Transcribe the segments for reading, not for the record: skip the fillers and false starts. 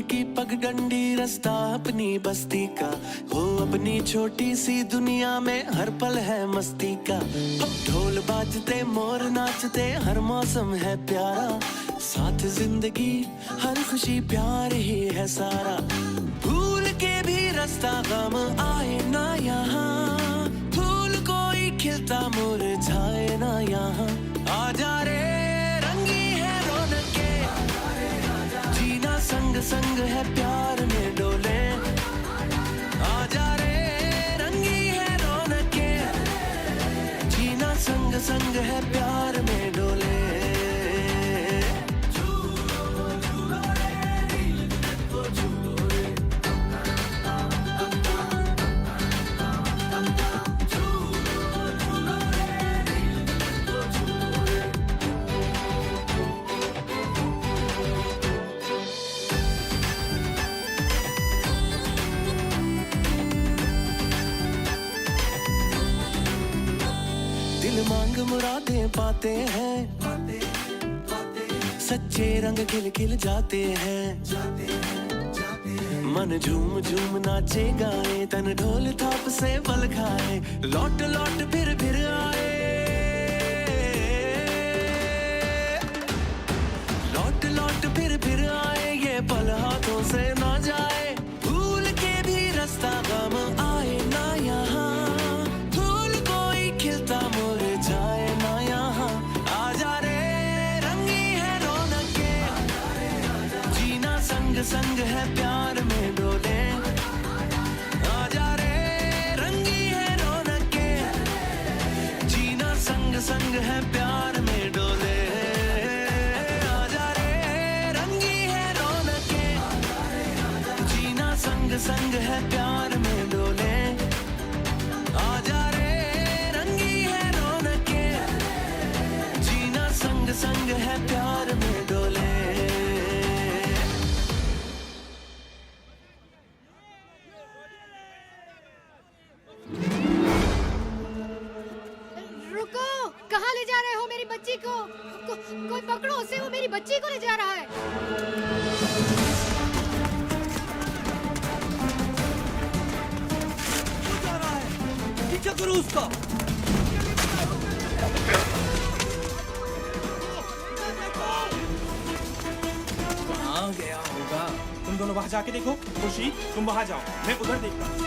की पगडंडी रास्ता अपनी बस्ती का, हो अपनी छोटी सी दुनिया में हर पल है मस्ती का। ढोल बाजते मोर नाचते हर मौसम है प्यारा, साथ जिंदगी हर खुशी प्यार ही है सारा। भूल के भी रास्ता गम आए ना यहाँ, फूल कोई खिलता मुरझाए ना यहाँ। आजा रे रंगी है रौनके, जीना संग संग है प्यार में डोले। आजा रे रंगी है रौनके, जीना संग संग है प्यार में डोले। दिल मांग मुरादें पाते हैं, सच्चे रंग खिल खिल जाते हैं। मन झूम झूम नाचे गाए, तन ढोल थाप से बल खाए। लौट लौट फिर आए, लौट लौट फिर आए, ये पल हाथों से ना जाए। भूल के भी रास्ता गम आए ना यहाँ, फूल कोई खिलता मुरझाए ना यहाँ। आजा रे रंगी है रौनके, जीना संग संग है प्यार में डोले। आजा रे रंगी है रौनके, जीना संग संग है प्यार में डोले। आजा रे रंगी है रौनके, जीना संग संग है प्यार में डोले। आजा रे रंगी है रौनके, जीना संग संग है प्यार में डोले। रुको, कहाँ ले जा रहे हो मेरी बच्ची को? कोई पकड़ो उसे, वो मेरी बच्ची को ले जा रहा है। पीछा करो उसका। कहाँ गया होगा? तुम दोनों वहां जाके देखो। खुशी तुम वहां जाओ, मैं उधर देखता हूँ।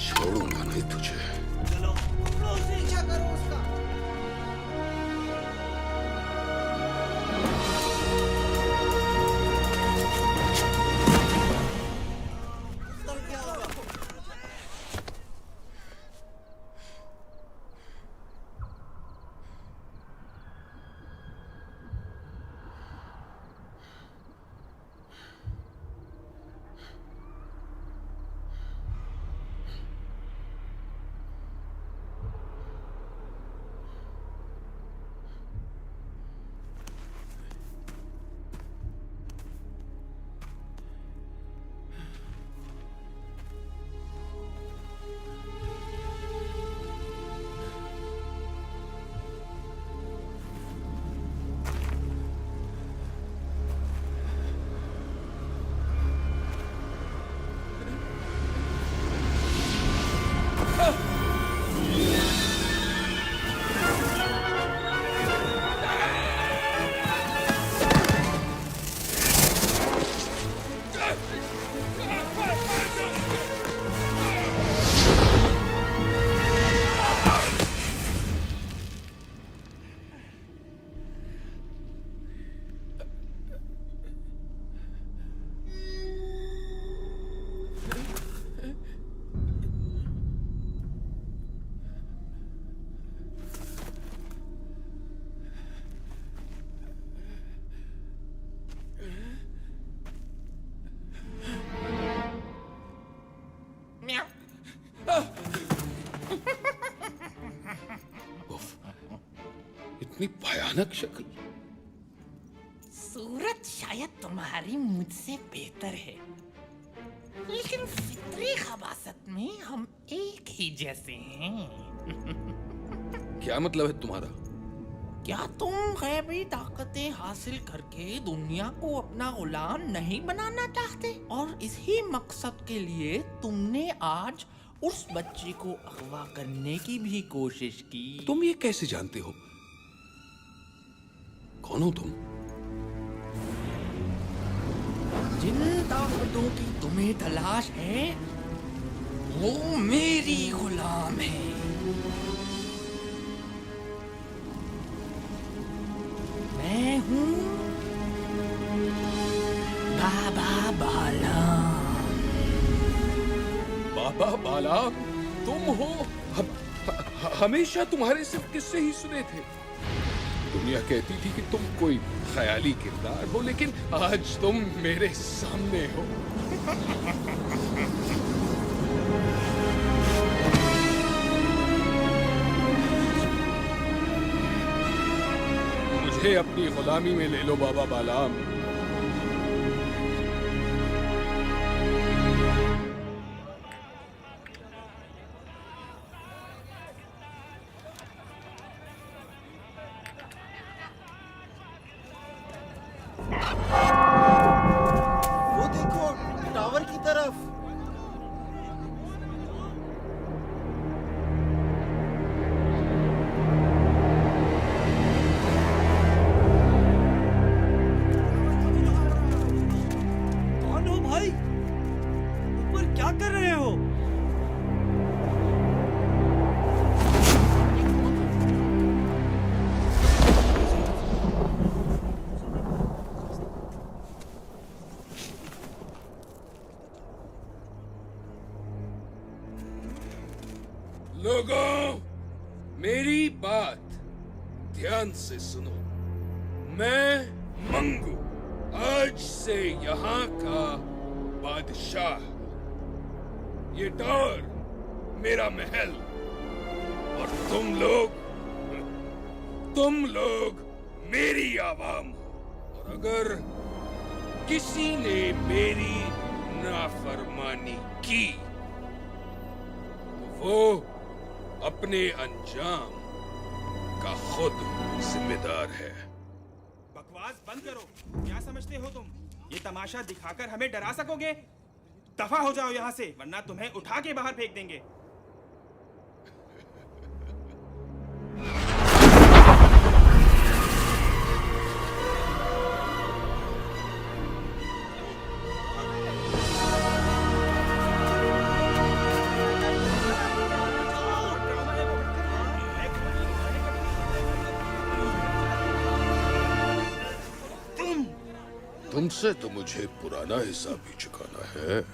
छोड़ूंगा नहीं तुझे। चलो पकड़ो उसे। पीछा करो उसका। भयानक शक्ल। सूरत शायद तुम्हारी मुझसे बेहतर है, लेकिन फितरी खबासत में हम एक ही जैसे हैं। क्या मतलब है तुम्हारा? क्या तुम गैबी ताकतें हासिल करके दुनिया को अपना गुलाम नहीं बनाना चाहते? और इसी मकसद के लिए तुमने आज उस बच्ची को अगवा करने की भी कोशिश की। तुम ये कैसे जानते हो? कौन हो तुम? जिन ताकतों की तुम्हें तलाश है वो मेरी गुलाम है। मैं हूँ बाबा बालाम। बाबा बालाम तुम हो? हमेशा तुम्हारे सिर्फ किस्से ही सुने थे। दुनिया कहती थी कि तुम कोई ख्याली किरदार हो, लेकिन आज तुम मेरे सामने हो। मुझे अपनी गुलामी में ले लो बाबा बालाम। वो देखो टावर की तरफ। कौन हो भाई? ऊपर क्या कर रहे हो? लोगों, मेरी बात ध्यान से सुनो। मैं मंगू आज से यहाँ का बादशाह। ये टावर मेरा महल, और तुम लोग मेरी आवाम हो। और अगर किसी ने मेरी नाफरमानी की तो वो अपने अंजाम का खुद जिम्मेदार है। बकवास बंद करो। क्या समझते हो तुम? ये तमाशा दिखाकर हमें डरा सकोगे? दफा हो जाओ यहाँ से, वरना तुम्हें उठा के बाहर फेंक देंगे। तुमसे तो मुझे पुराना हिसाब भी चुकाना है।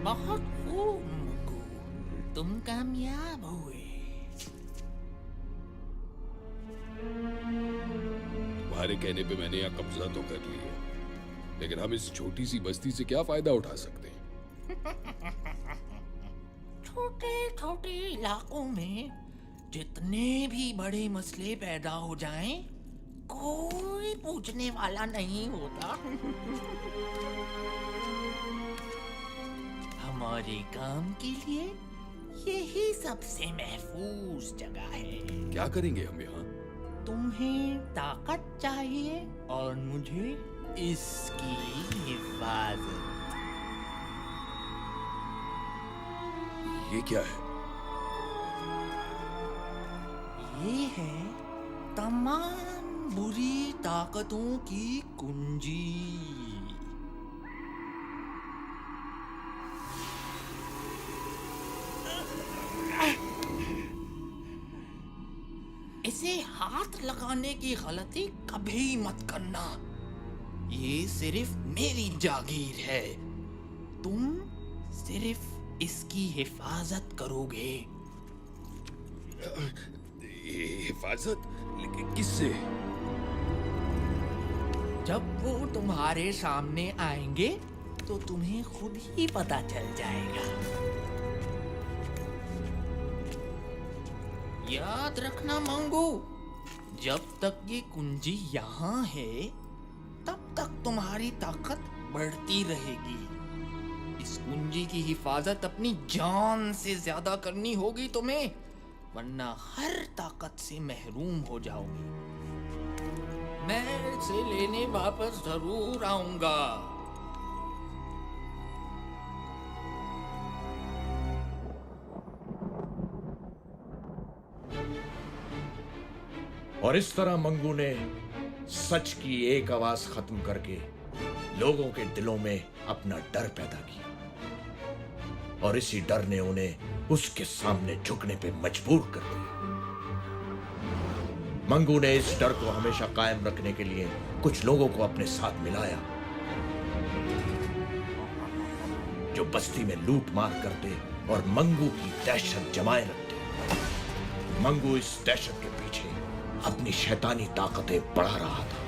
बहुत खूब मुक्कू, तुम कामयाब हुए। तुम्हारे कहने पे मैंने यहाँ कब्जा तो कर लिया, लेकिन हम इस छोटी सी बस्ती से क्या फायदा उठा सकते हैं? छोटे छोटे इलाकों में जितने भी बड़े मसले पैदा हो जाएं, कोई पूछने वाला नहीं होता। हमारे काम के लिए यही सबसे महफूज जगह है। क्या करेंगे हम यहाँ? तुम्हें ताकत चाहिए और मुझे इसकी हिफाजत। ये क्या है? ये है तमाम बुरी ताकतों की कुंजी। इसे हाथ लगाने की गलती कभी मत करना। ये सिर्फ मेरी जागीर है। तुम सिर्फ इसकी हिफाजत करोगे। हिफाजत? लेकिन किससे? जब वो तुम्हारे सामने आएंगे तो तुम्हें खुद ही पता चल जाएगा। याद रखना मंगू, जब तक ये कुंजी यहाँ है तब तक तुम्हारी ताकत बढ़ती रहेगी। इस कुंजी की हिफाजत अपनी जान से ज्यादा करनी होगी तुम्हें, वरना हर ताकत से महरूम हो जाओगे। मैं इसे लेने वापस जरूर आऊंगा। और इस तरह मंगू ने सच की एक आवाज खत्म करके लोगों के दिलों में अपना डर पैदा किया, और इसी डर ने उन्हें उसके सामने झुकने पे मजबूर कर दिया। मंगू ने इस डर को हमेशा कायम रखने के लिए कुछ लोगों को अपने साथ मिलाया, जो बस्ती में लूट मार करते और मंगू की दहशत जमाए रखते। मंगू इस दहशत के पीछे अपनी शैतानी ताकतें बढ़ा रहा था।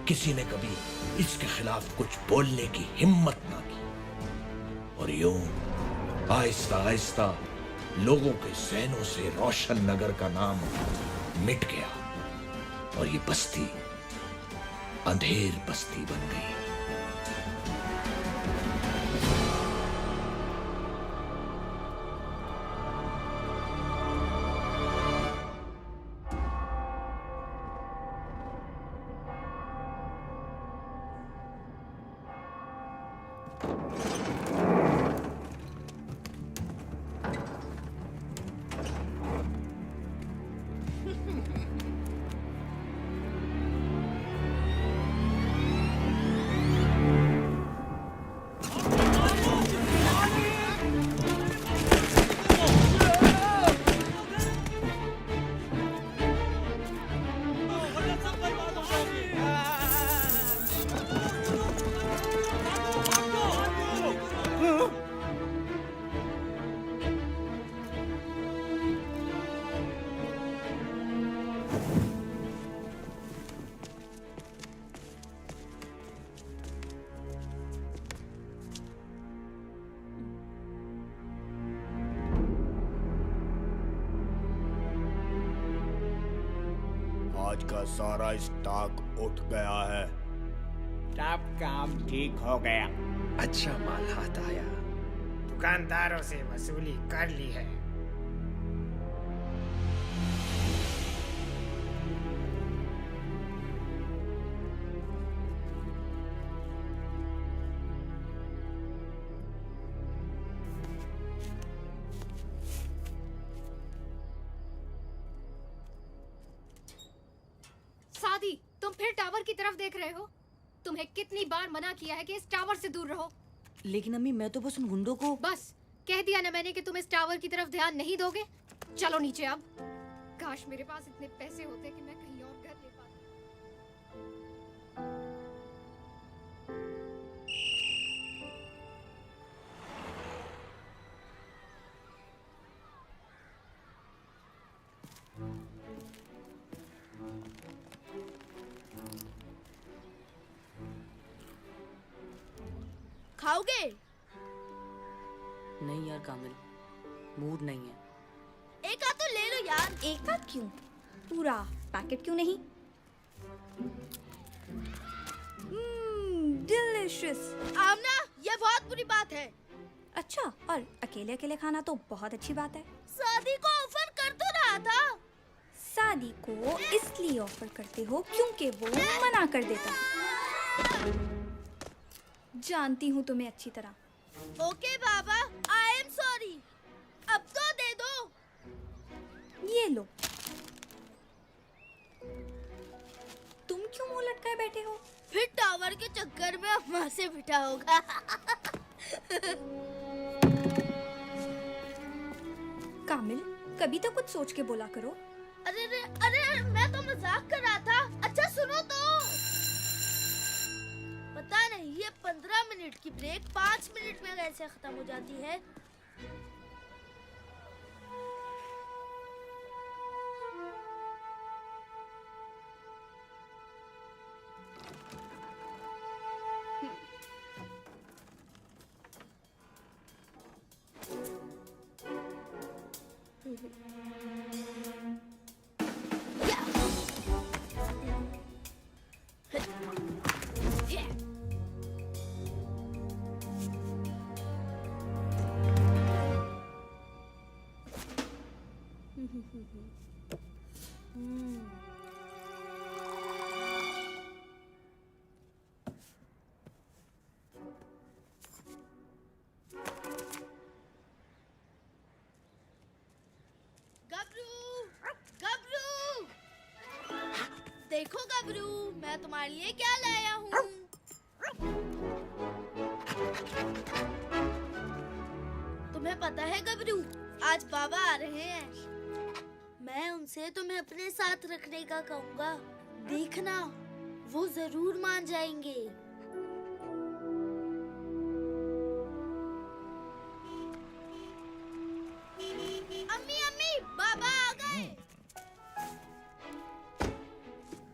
किसी ने कभी इसके खिलाफ कुछ बोलने की हिम्मत ना की, और यूं आहिस्ता आहिस्ता लोगों के ज़हनों से रोशन नगर का नाम मिट गया, और ये बस्ती अंधेर बस्ती बन गई। आज का सारा स्टॉक उठ गया है। सब काम ठीक हो गया। अच्छा माल हाथ आया। दुकानदारों से वसूली कर ली है। सादी, तुम फिर टावर की तरफ देख रहे हो? तुम्हें कितनी बार मना किया है कि इस टावर से दूर रहो। लेकिन अम्मी, मैं तो बस उन गुंडों को। बस कह दिया ना मैंने कि तुम इस टावर की तरफ ध्यान नहीं दोगे। चलो नीचे अब। काश मेरे पास इतने पैसे होते कि मैं कहीं और घर ले पाती। खाओगे? नहीं यार कामिल, मूड नहीं है। एक आध तो ले लो यार। एक आध क्यों, पूरा पैकेट क्यों नहीं? डिलिशियस। आमना, ये बहुत बुरी बात है। अच्छा, और अकेले अकेले खाना तो बहुत अच्छी बात है। शादी को ऑफर कर तो रहा था। शादी को इसलिए ऑफर करते हो क्योंकि वो मना कर देता है। जानती हूँ तुम्हें अच्छी तरह। Okay Baba, I am sorry. अब तो दे दो। ये लो। तुम क्यों मुंह लटकाए बैठे हो? फिर टावर के चक्कर में अम्मा से पिटा होगा। कामिल, कभी तो कुछ सोच के बोला करो। अरे मैं तो मजाक कर रहा था। अच्छा सुनो तो। पता नहीं ये 15 मिनट की ब्रेक 5 मिनट में कैसे खत्म हो जाती है। गबरू, देखो गबरू, मैं तुम्हारे लिए क्या लाया हूँ। तुम्हें पता है गबरू, आज बाबा आ रहे हैं। मैं उनसे तुम्हें अपने साथ रखने का कहूँगा। देखना, वो जरूर मान जाएंगे। अम्मी अम्मी, बाबा आ गए।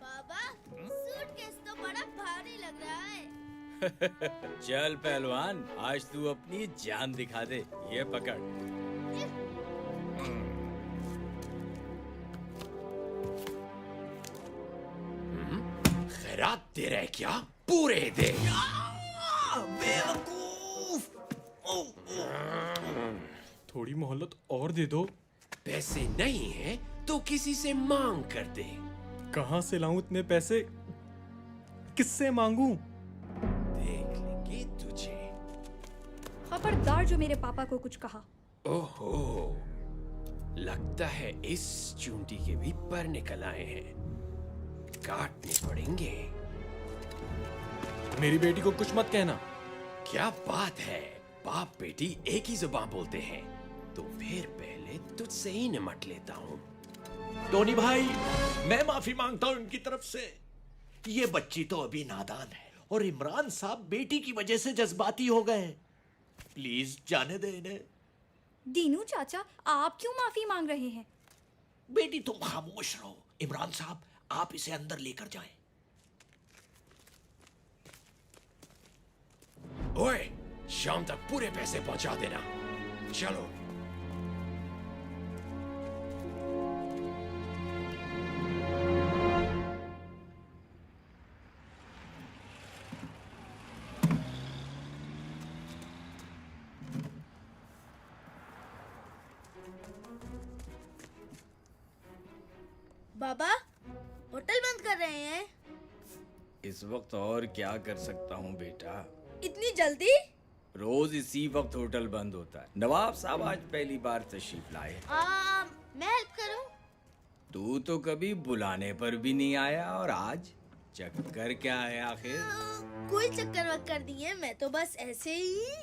बाबा, सूटकेस तो बड़ा भारी लग रहा है। चल पहलवान, आज तू अपनी जान दिखा दे। ये पकड़। खैरात दे रहे क्या? पूरे दे। थोड़ी मोहलत और दे दो। पैसे नहीं है तो किसी से मांग कर दे। कहाँ से लाऊं इतने पैसे? किससे मांगू? देख लेंगे तुझे। खबरदार जो मेरे पापा को कुछ कहा। ओहो, लगता है इस चूंटी के भी पर निकल आए हैं। काटने पड़ेंगे। मेरी बेटी को कुछ मत कहना। क्या बात है, बाप बेटी एक ही जुबान बोलते हैं। तो फिर पहले तुझसे ही निमट लेता हूँ। टोनी भाई, मैं माफी मांगता हूँ इनकी तरफ से। ये बच्ची तो अभी नादान है और इमरान साहब बेटी की वजह से जज्बाती हो गए। प्लीज जाने दे इन्हें। दीनू चाचा, आप क्यों माफी मांग रहे हैं? बेटी तुम खामोश रहो। इमरान साहब, आप इसे अंदर लेकर जाएं। ओए, शाम तक पूरे पैसे पहुंचा देना। चलो। बाबा, होटल बंद कर रहे हैं। इस वक्त और क्या कर सकता हूँ बेटा? इतनी जल्दी? रोज इसी वक्त होटल बंद होता है। नवाब साहब आज पहली बार तशरीफ लाए। मैं हेल्प करूं? तू तो कभी बुलाने पर भी नहीं आया और आज चक्कर क्या है आखिर? कोई चक्कर वक्कर नहीं है, मैं तो बस ऐसे ही।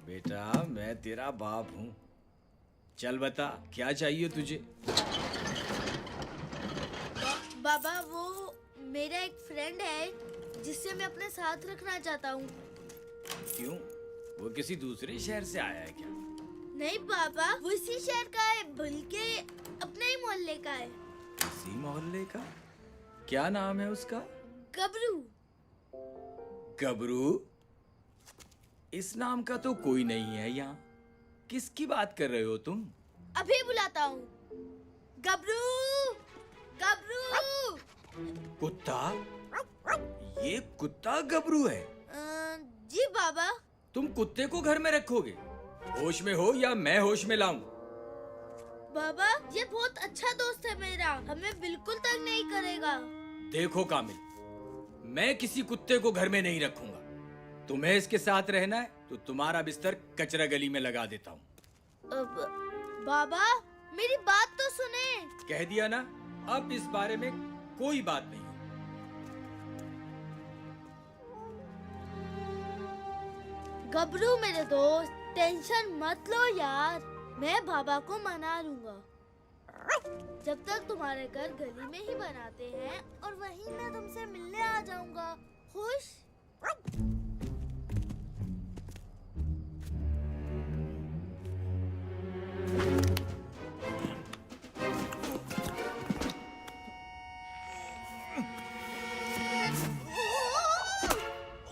बेटा, मैं तेरा बाप हूँ। चल बता, क्या चाहिए तुझे? बाबा, वो मेरा एक फ्रेंड है जिससे मैं अपने साथ रखना चाहता हूँ। क्यों? वो किसी दूसरे शहर से आया है क्या? नहीं बाबा, वो इसी शहर का है, बल्कि अपने ही मोहल्ले का है। इसी मोहल्ले का? क्या नाम है उसका? गबरू। गबरू? इस नाम का तो कोई नहीं है यहाँ। किसकी बात कर रहे हो तुम? अभी बुलाता हूँ। गबरू, गबरू। कुत्ता? ये कुत्ता गबरू है? जी बाबा। तुम कुत्ते को घर में रखोगे? होश में हो या मैं होश में लाऊं? बाबा, ये बहुत अच्छा दोस्त है मेरा, हमें बिल्कुल तंग नहीं करेगा। देखो कामिल, मैं किसी कुत्ते को घर में नहीं रखूंगा। तुम्हें इसके साथ रहना है तो तुम्हारा बिस्तर कचरा गली में लगा देता हूँ। बाबा, मेरी बात तो सुने। कह दिया ना, अब इस बारे में कोई बात नहीं। गबरू मेरे दोस्त, टेंशन मत लो यार, मैं बाबा को मना लूंगा। जब तक तुम्हारे घर गली में ही बनाते हैं और वहीं मैं तुमसे मिलने आ जाऊंगा। खुश?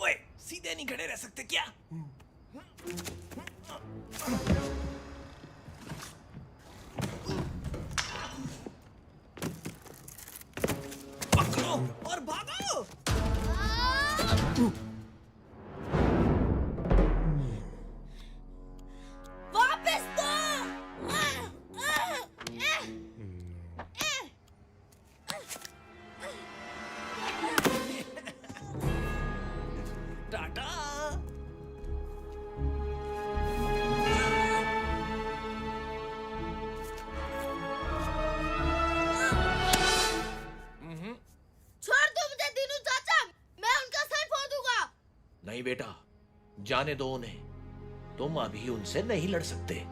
ओए, सीधे नहीं खड़े रह सकते क्या? पकड़ो और भागो। वापस दो। टाटा। छोड़ दो मुझे दीनू चाचा, मैं उनका सर फोड़ दूंगा। नहीं बेटा, जाने दो उन्हें, तुम अभी उनसे नहीं लड़ सकते।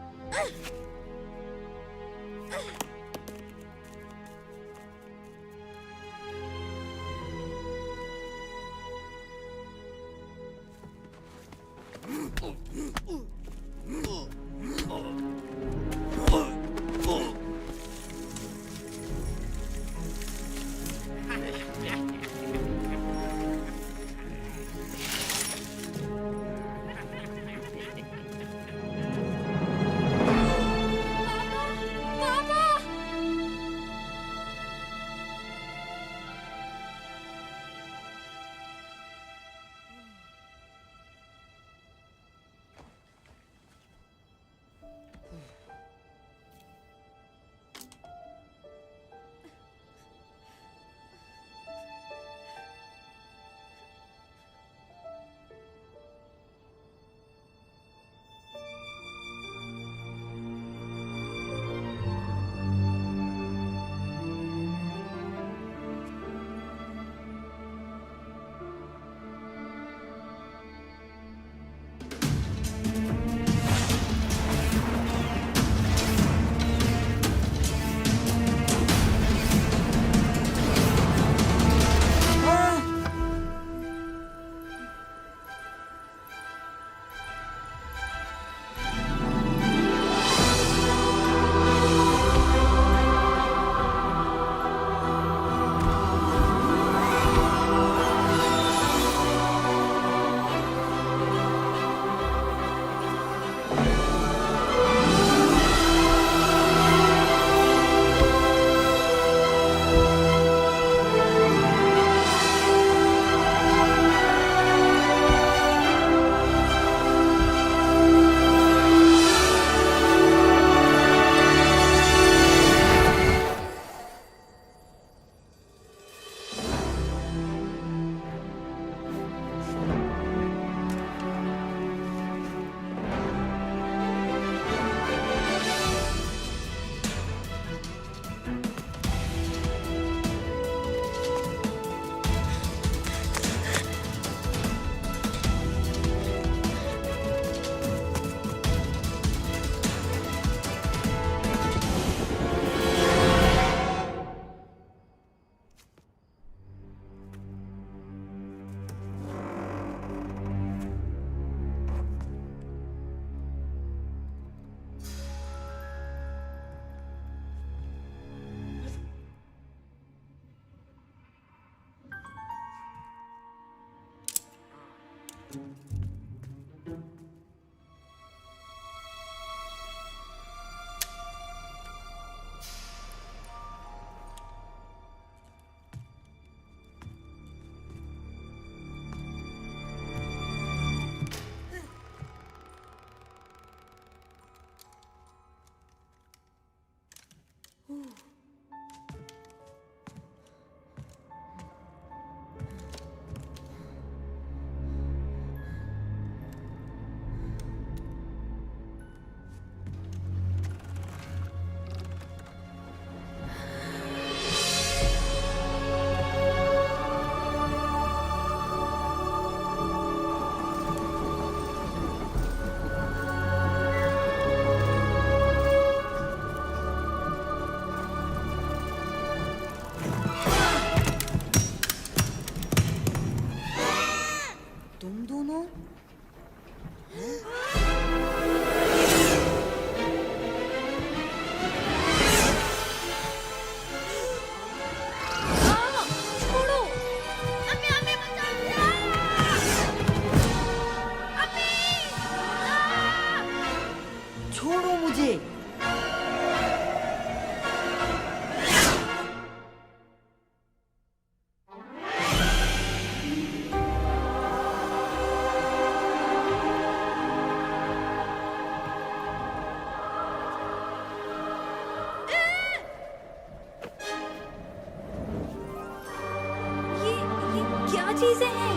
चीजें हैं।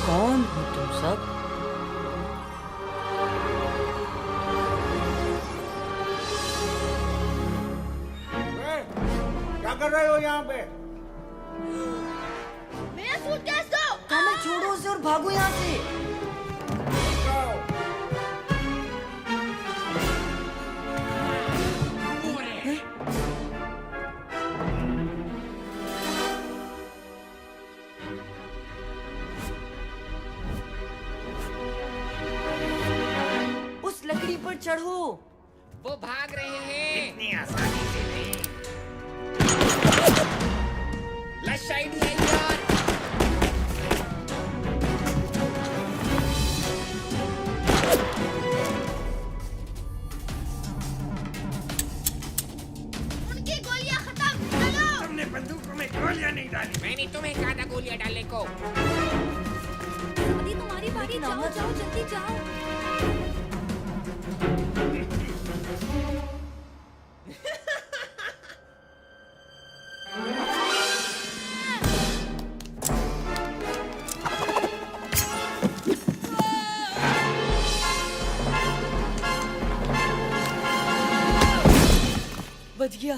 कौन हो तुम सब? क्या कर रहे हो यहाँ पे? मेरा सूटकेस दो। हमें छोड़ो उसे और भागो यहाँ से। उस लकड़ी पर चढ़ो। वो भाग रहे हैं। इतनी आसानी से नहीं। लश आइडिया यार। उनकी गोलियां खत्म। चलो। तुमने बंदूकों में गोलियां नहीं डाली। मैंने तुम्हें कहा था गोलियां डालने को। अभी तुम्हारी बारी, जाओ जाओ जल्दी जाओ। बच गया।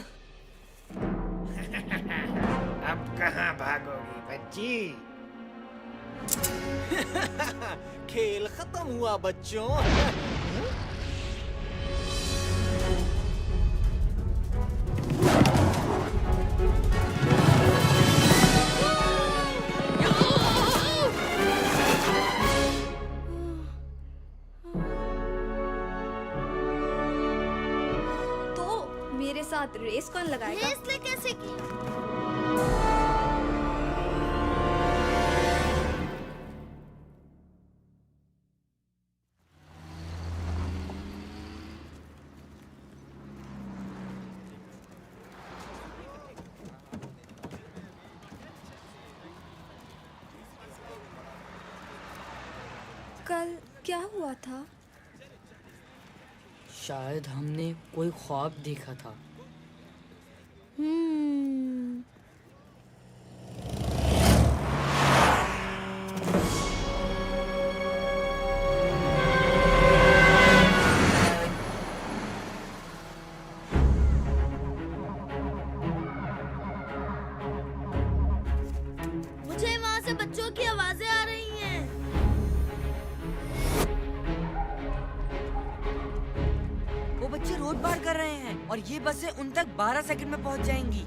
अब कहाँ भागोगी बच्ची? खेल खत्म हुआ बच्चों। तो मेरे साथ रेस कौन लगाएगा? रेस ले कैसे की? कल क्या हुआ था? शायद हमने कोई ख्वाब देखा था। मुझे वहाँ से बच्चों की आवाजें आ रही हैं। वो बच्चे रोड पार कर रहे हैं और ये बसें उन तक 12 सेकंड में पहुंच जाएंगी।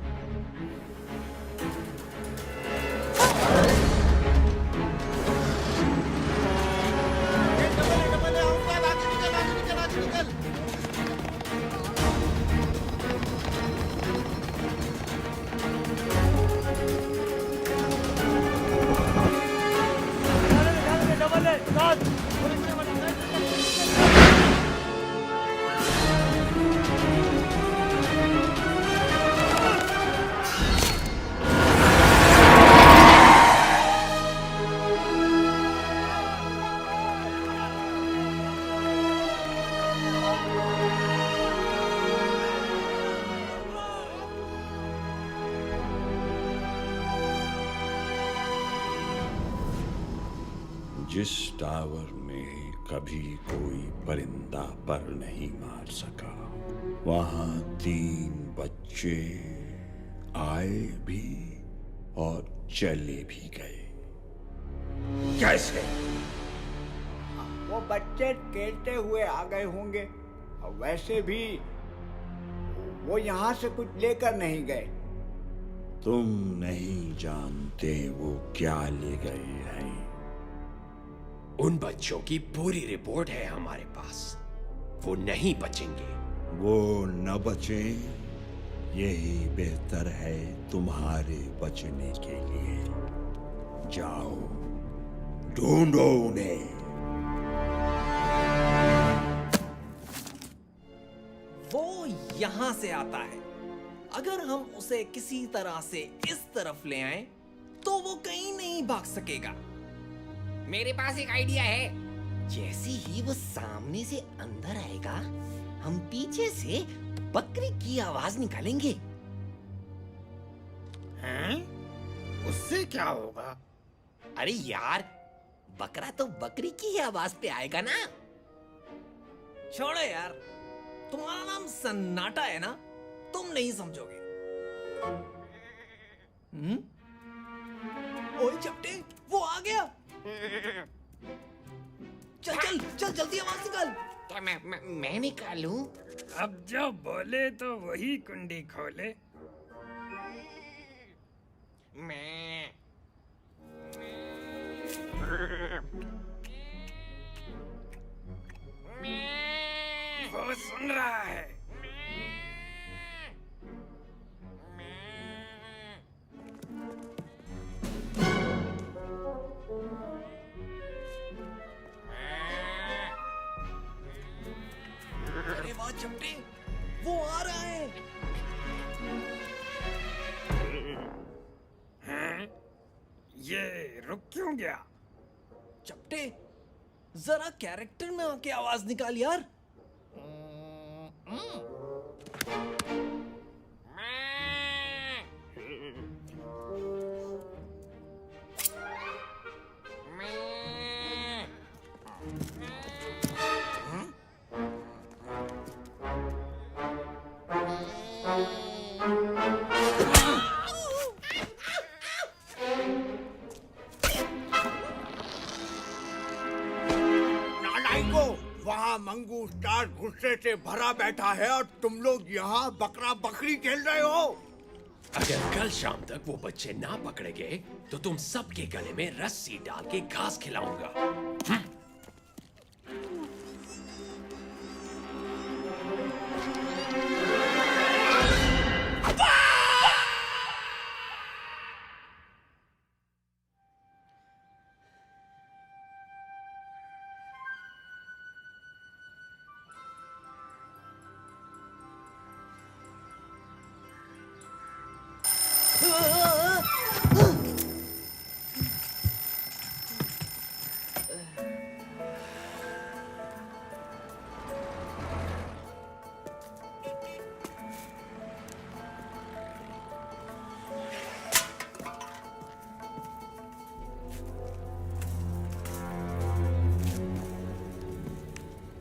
जिस टावर में कभी कोई परिंदा पर नहीं मार सका, वहां 3 बच्चे आए भी और चले भी गए। कैसे? वो बच्चे खेलते हुए आ गए होंगे। और वैसे भी वो यहाँ से कुछ लेकर नहीं गए। तुम नहीं जानते वो क्या ले गए हैं। उन बच्चों की पूरी रिपोर्ट है हमारे पास। वो नहीं बचेंगे। वो न बचे, यही बेहतर है तुम्हारे बचने के लिए। जाओ, ढूंढो उन्हें। वो यहाँ से आता है। अगर हम उसे किसी तरह से इस तरफ ले आए तो वो कहीं नहीं भाग सकेगा। मेरे पास एक आइडिया है। जैसे ही वो सामने से अंदर आएगा, हम पीछे से बकरी की आवाज निकालेंगे। हैं? उससे क्या होगा? अरे यार, बकरा तो बकरी की ही आवाज पे आएगा ना। छोड़ो यार, तुम्हारा नाम सन्नाटा है ना, तुम नहीं समझोगे। ओए चपटे, वो आ गया। चल चल चल, जल्दी आवाज निकाल। क्या मैं निकालूं? अब जो बोले तो वही कुंडी खोले। मैं वो सुन रहा है। अरे वाह चपटे, वो आ रहा है। हैं? ये रुक क्यों गया? चपटे, जरा कैरेक्टर में आके आवाज निकाल यार। नालायकों, वहाँ मंगू स्टार गुस्से से भरा बैठा है और तुम लोग यहाँ बकरा बकरी खेल रहे हो। अगर कल शाम तक वो बच्चे ना पकड़े गए तो तुम सबके गले में रस्सी डाल के घास खिलाऊंगा।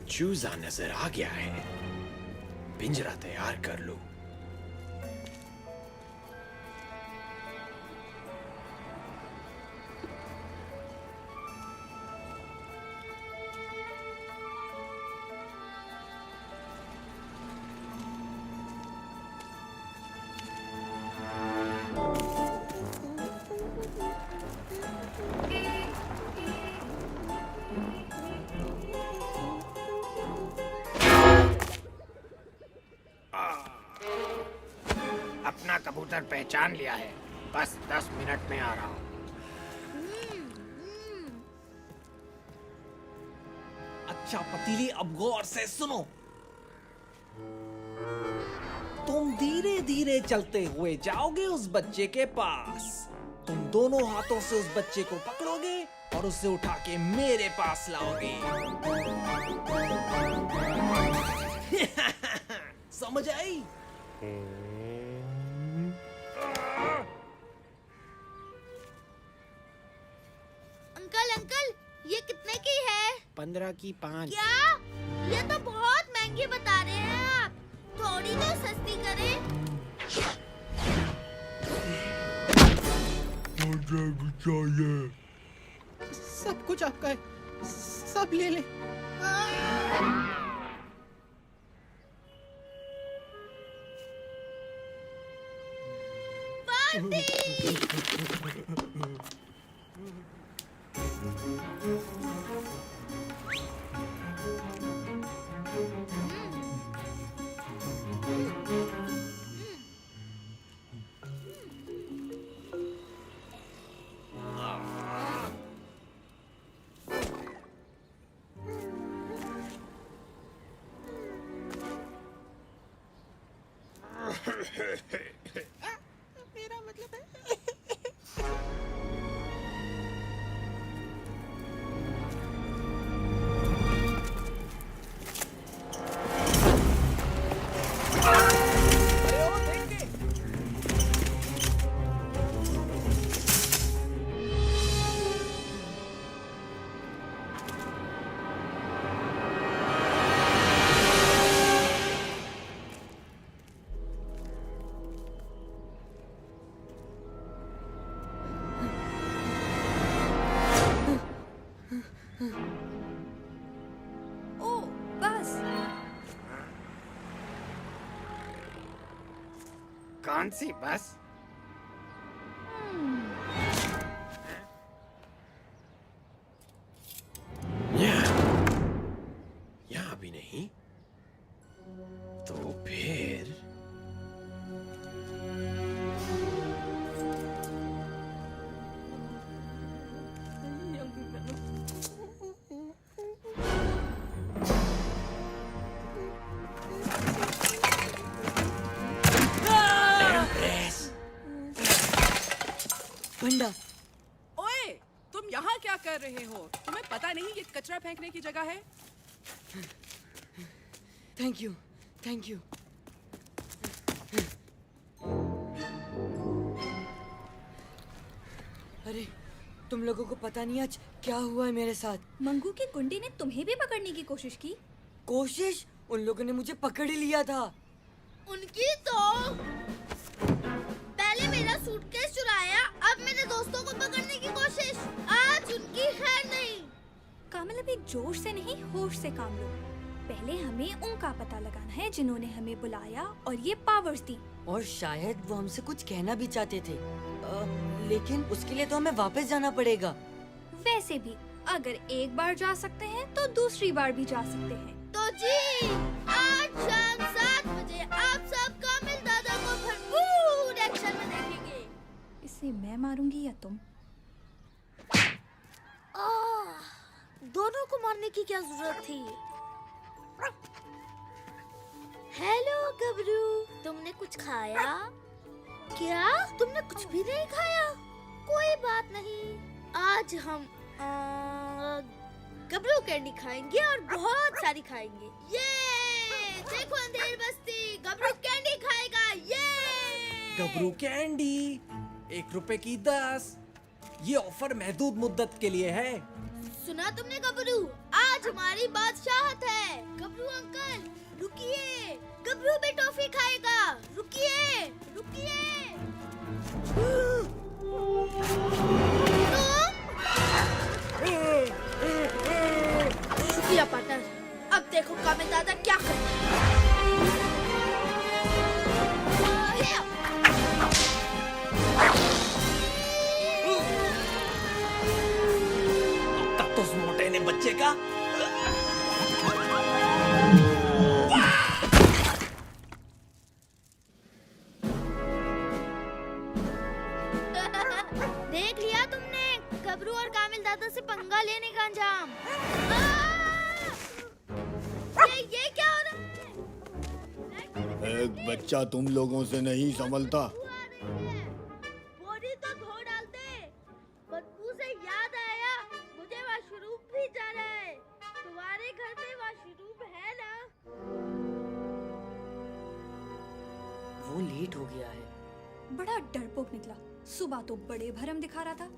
चूजा नजर आ गया है, पिंजरा तैयार कर लो। अपना कबूतर पहचान लिया है, बस 10 मिनट में आ रहा हूँ। अच्छा पतीली, अब गौर से सुनो। तुम धीरे धीरे चलते हुए जाओगे उस बच्चे के पास। तुम दोनों हाथों से उस बच्चे को पकड़ोगे और उसे उठा के मेरे पास लाओगे। समझ आई? अंकल अंकल, ये कितने की है? 15 की 5। क्या? ये तो बहुत महंगी बता रहे हैं आप। थोड़ी तो सस्ती करें। मुझे भी चाहिए। सब कुछ आपका है, सब ले ले। मेरा मतलब है कौन सी बस? यहाँ भी नहीं तो फिर भंडा, ओए, तुम यहाँ क्या कर रहे हो? तुम्हें पता नहीं ये कचरा फेंकने की जगह है? Thank you, thank you. अरे, तुम लोगों को पता नहीं आज क्या हुआ है मेरे साथ। मंगू के गुंडे ने तुम्हें भी पकड़ने की कोशिश की। कोशिश? उन लोगों ने मुझे पकड़ ही लिया था। उनकी तो पहले मेरा सूटकेस चुराया, अब मेरे दोस्तों को पकड़ने की कोशिश। आज उनकी खैर नहीं। कामल, अभी जोश से नहीं होश से काम लो। पहले हमें उनका पता लगाना है जिन्होंने हमें बुलाया और ये पावर्स दी। और शायद वो हमसे कुछ कहना भी चाहते थे, लेकिन उसके लिए तो हमें वापस जाना पड़ेगा। वैसे भी अगर एक बार जा सकते हैं तो दूसरी बार भी जा सकते हैं। तो जी, आज शाम 7 बजे आप सब कामिल दादा को भरपूर एक्शन में देखेंगे। इसे मैं मारूंगी या तुम? दोनों को मारने की क्या जरूरत थी? हेलो गबरू, तुमने कुछ खाया? क्या तुमने कुछ भी नहीं खाया? कोई बात नहीं, आज हम गबरू कैंडी खाएंगे और बहुत सारी खाएंगे। ये देखो अंधेर बस्ती, गबरू कैंडी खाएगा। ये गबरू कैंडी 1 रुपए की 10। ये ऑफर महदूद मुद्दत के लिए है। सुना तुमने गबरू? आज हमारी बादशाहत है। गबरू अंकल रुकिए, गबरू भी टॉफी खाएगा। रुकिए रुकिए। शुक्रिया पार्टनर। अब देखो कामिल दादा क्या तब तो उस मोटे ने बच्चे का देख लिया तुमने गबरू और कामिल दादा से पंगा लेने का अंजाम। ये क्या हो रहा है? एक बच्चा तुम लोगों से नहीं संभलता। बॉडी तो धो डालते। बदबू से याद आया, मुझे वॉशरूम भी जाना है। तुम्हारे घर में वॉशरूम है ना? वो लेट हो गया है। बड़ा डरपोक निकला। सुबह तो बड़े भरम दिखा रहा था।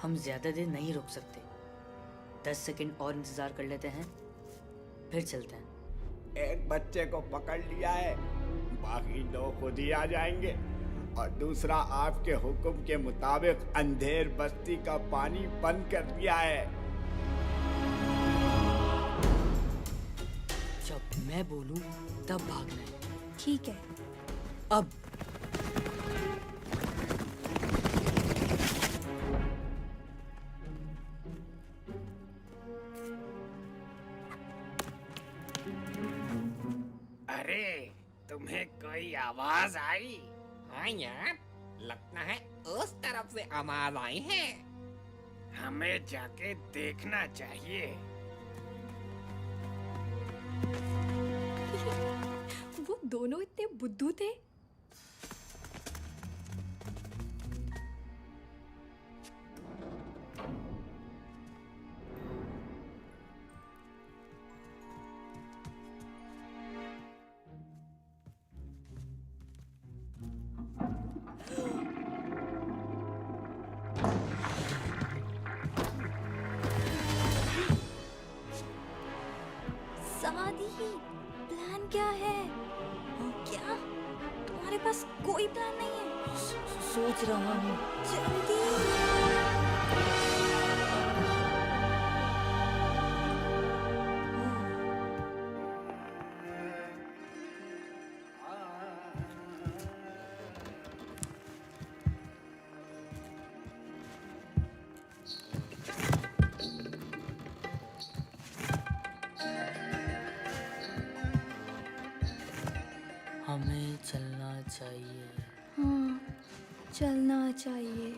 हम ज्यादा देर नहीं रुक सकते। 10 सेकंड और इंतजार कर लेते हैं, फिर चलते हैं। एक बच्चे को पकड़ लिया है, बाकी 2 खुद ही आ जाएंगे। और दूसरा आपके हुक्म के मुताबिक अंधेर बस्ती का पानी बंद कर दिया है। जब मैं बोलूं तब भागना है। ठीक है। अब अरे, तुम्हें कोई आवाज आई? हाँ यार, लगता है उस तरफ से आवाज आई है। हमें जाके देखना चाहिए। वो दोनों इतने बुद्धू थे। सादी, प्लान क्या है? क्या तुम्हारे पास कोई प्लान नहीं है? सोच रहा हूँ। जल्दी। चलना चाहिए।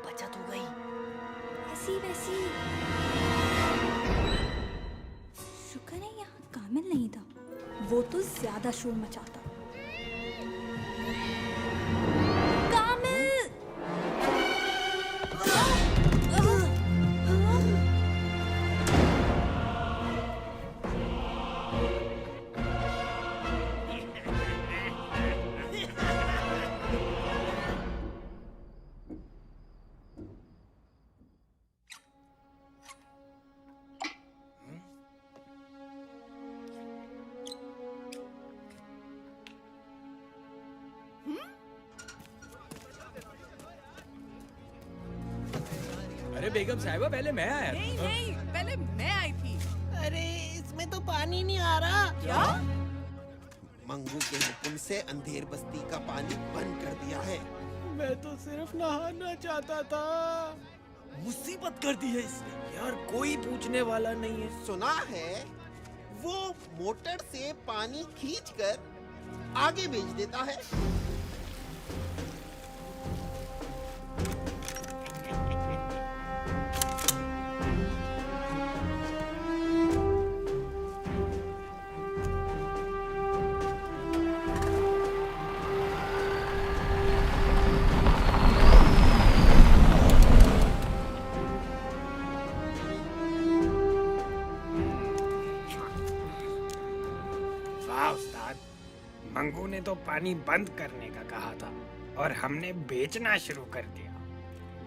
बचत हो गई। ऐसी वैसी। शुक्र है यहाँ कामिल नहीं था, वो तो ज्यादा शोर मचाता। कामिल! अरे बेगम साहिबा, पहले मैं आया। नहीं नहीं, पहले मैं आई थी। अरे इसमें तो पानी नहीं आ रहा। क्या? मंगू के हुक्म से अंधेर बस्ती का पानी बंद कर दिया है। मैं तो सिर्फ नहाना चाहता था। मुसीबत कर दी है इसने। यार कोई पूछने वाला नहीं है। सुना है वो मोटर से पानी खींचकर आगे भेज देता है। वाह उस्ताद, मंगू ने तो पानी बंद करने का कहा था और हमने बेचना शुरू कर दिया।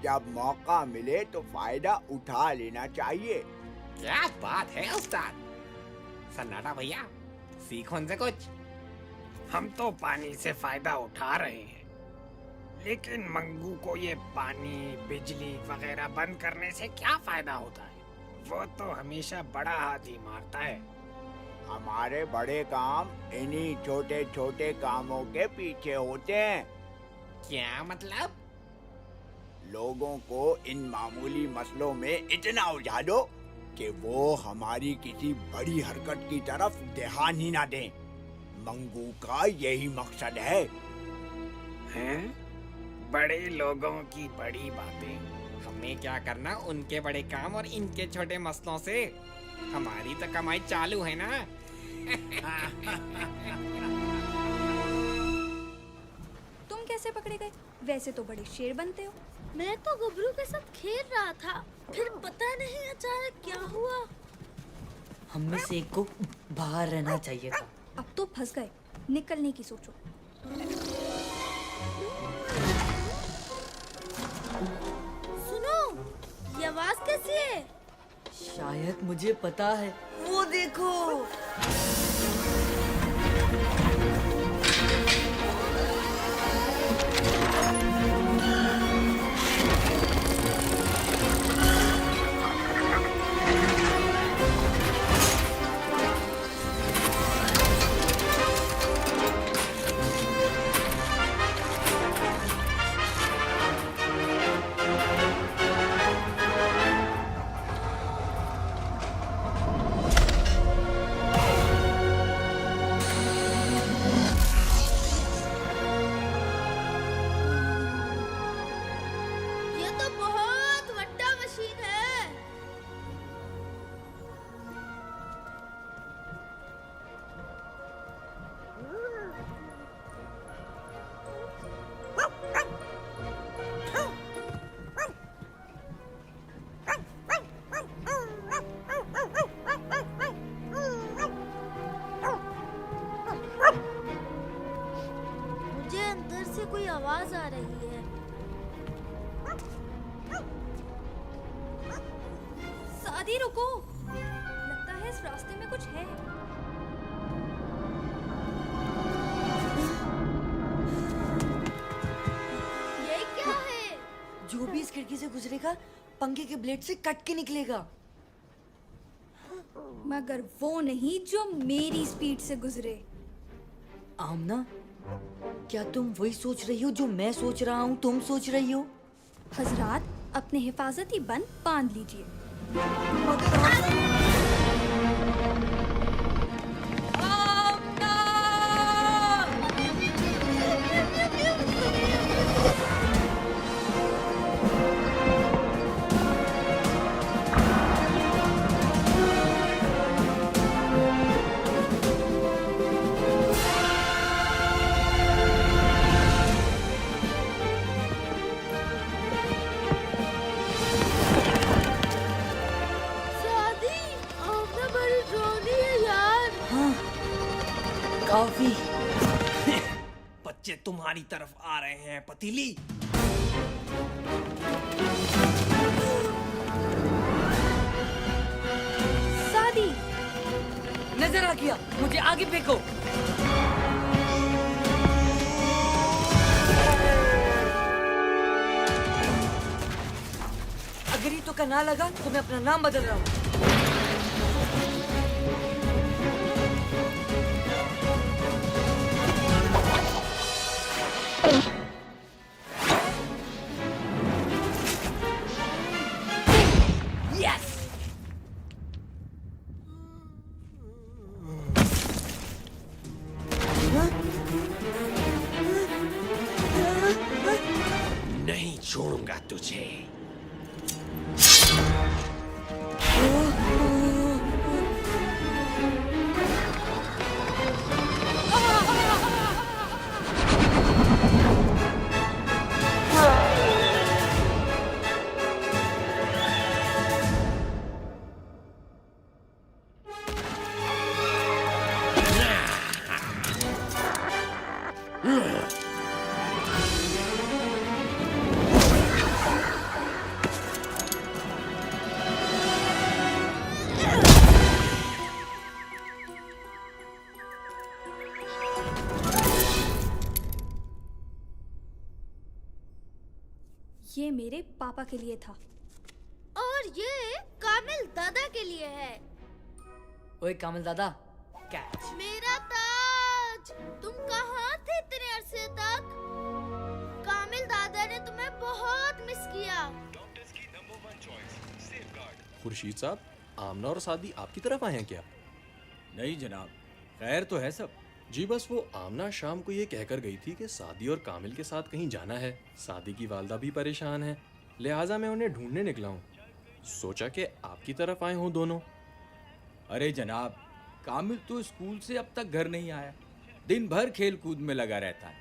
जब मौका मिले तो फायदा उठा लेना चाहिए। क्या बात है उस्ताद। सन्नाटा भैया, सीखो उनसे कुछ। हम तो पानी से फायदा उठा रहे हैं, लेकिन मंगू को ये पानी, बिजली वगैरह बंद करने से क्या फायदा होता है? वो तो हमेशा बड़ा हाथ ही मारता है। हमारे बड़े काम इन्हीं छोटे छोटे कामों के पीछे होते हैं। क्या मतलब? लोगों को इन मामूली मसलों में इतना उलझा दो कि वो हमारी किसी बड़ी हरकत की तरफ ध्यान ही ना दें। मंगू का यही मकसद है। हैं? बड़े लोगों की बड़ी बातें। हमें क्या करना उनके बड़े काम और इनके छोटे मसलों से। हमारी तो कमाई चालू है ना। तुम कैसे पकड़े गए? वैसे तो बड़े शेर बनते हो। मैं तो गबरू के साथ खेल रहा था, फिर पता नहीं अचानक क्या हुआ। हम में से एक को बाहर रहना चाहिए था। अब तो फंस गए, निकलने की सोचो। सुनो, ये आवाज कैसी है? शायद मुझे पता है। वो देखो। ये तो बहुत बड़ा मशीन है। मुझे अंदर से कोई आवाज आ रही है। सादी रुको, लगता है इस रास्ते में कुछ है। ये क्या है? जो भी इस खिड़की से गुजरेगा पंखे के ब्लेड से कट के निकलेगा। मगर वो नहीं जो मेरी स्पीड से गुजरे। आमना, क्या तुम वही सोच रही हो जो मैं सोच रहा हूँ तुम सोच रही हो? हजरात, अपने हिफाजती बंद बांध लीजिए। काफी। बच्चे तुम्हारी तरफ आ रहे हैं पतीली। सादी, नजर आ गया, मुझे आगे फेंको। अगर ये तो का ना लगा तो मैं अपना नाम बदल रहा हूँ। नहीं छोड़ूंगा तुझे। ये मेरे पापा के लिए था। और ये कामिल दादा के लिए है। ओए कामिल दादा, कैच। मेरा ताज, तुम कहाँ थे इतने अरसे तक? कामिल दादा ने तुम्हें बहुत मिस किया। खुर्शीद साहब, आमना और सादी आपकी तरफ आए हैं क्या? नहीं जनाब, खैर तो है सब। जी बस वो आमना शाम को ये कहकर गई थी कि सादी और कामिल के साथ कहीं जाना है। सादी की वालदा भी परेशान है, लिहाजा मैं उन्हें ढूंढने निकला हूँ। सोचा कि आपकी तरफ आए हों दोनों। अरे जनाब, कामिल तो स्कूल से अब तक घर नहीं आया। दिन भर खेल कूद में लगा रहता है।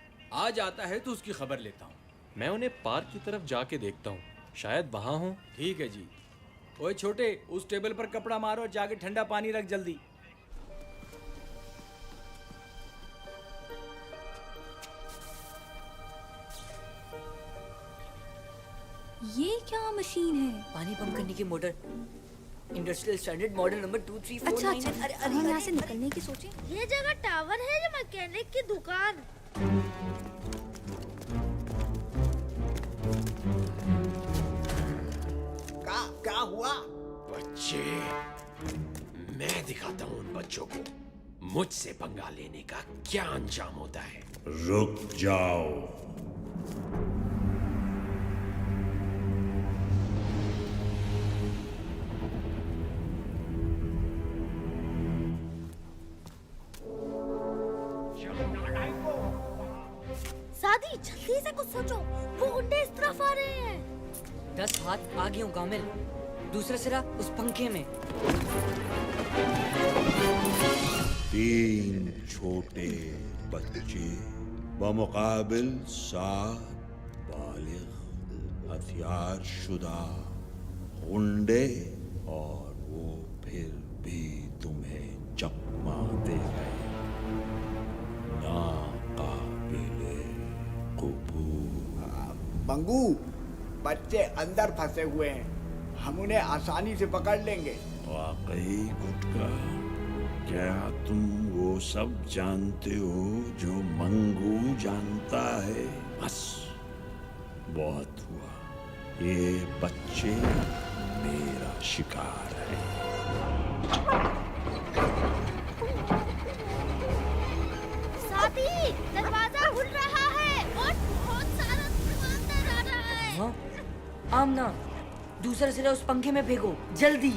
आज आता है तो उसकी खबर लेता हूँ। मैं उन्हें पार्क की तरफ जाके देखता हूँ, शायद वहाँ हों। ठीक है जी। ओए छोटे, उस टेबल पर कपड़ा मारो और जाके ठंडा पानी रख जल्दी। ये क्या मशीन है? पानी पंप करने की motor. Industrial standard model number 2349। अच्छा अच्छा, अरे हम यहाँ से निकलने की सोचें। ये जगह टावर है या मैकेनिक की दुकान? क्या हुआ? बच्चे, मैं दिखाता हूँ उन बच्चों को मुझसे पंगा लेने का क्या अंजाम होता है। रुक जाओ। सादी, जल्दी से कुछ सोचो, वो गुंडे इस तरफ आ रहे हैं। 10 हाथ आगे हूँ कामिल, दूसरा सिरा उस पंखे में। 3 छोटे बच्चे बमुकाबिल 7 बालिग हथियार शुदा गुंडे, और वो फिर भी तुम्हें चकमा दे गए। नाकाबिले कबूल। मंगू, बच्चे अंदर फंसे हुए हैं, हम उन्हें आसानी से पकड़ लेंगे। वाकई गुटका, क्या तुम वो सब जानते हो जो मंगू जानता है? बस बहुत हुआ, ये बच्चे मेरा शिकार है। आमना, दूसरा सिरा उस पंखे में फेंको, जल्दी।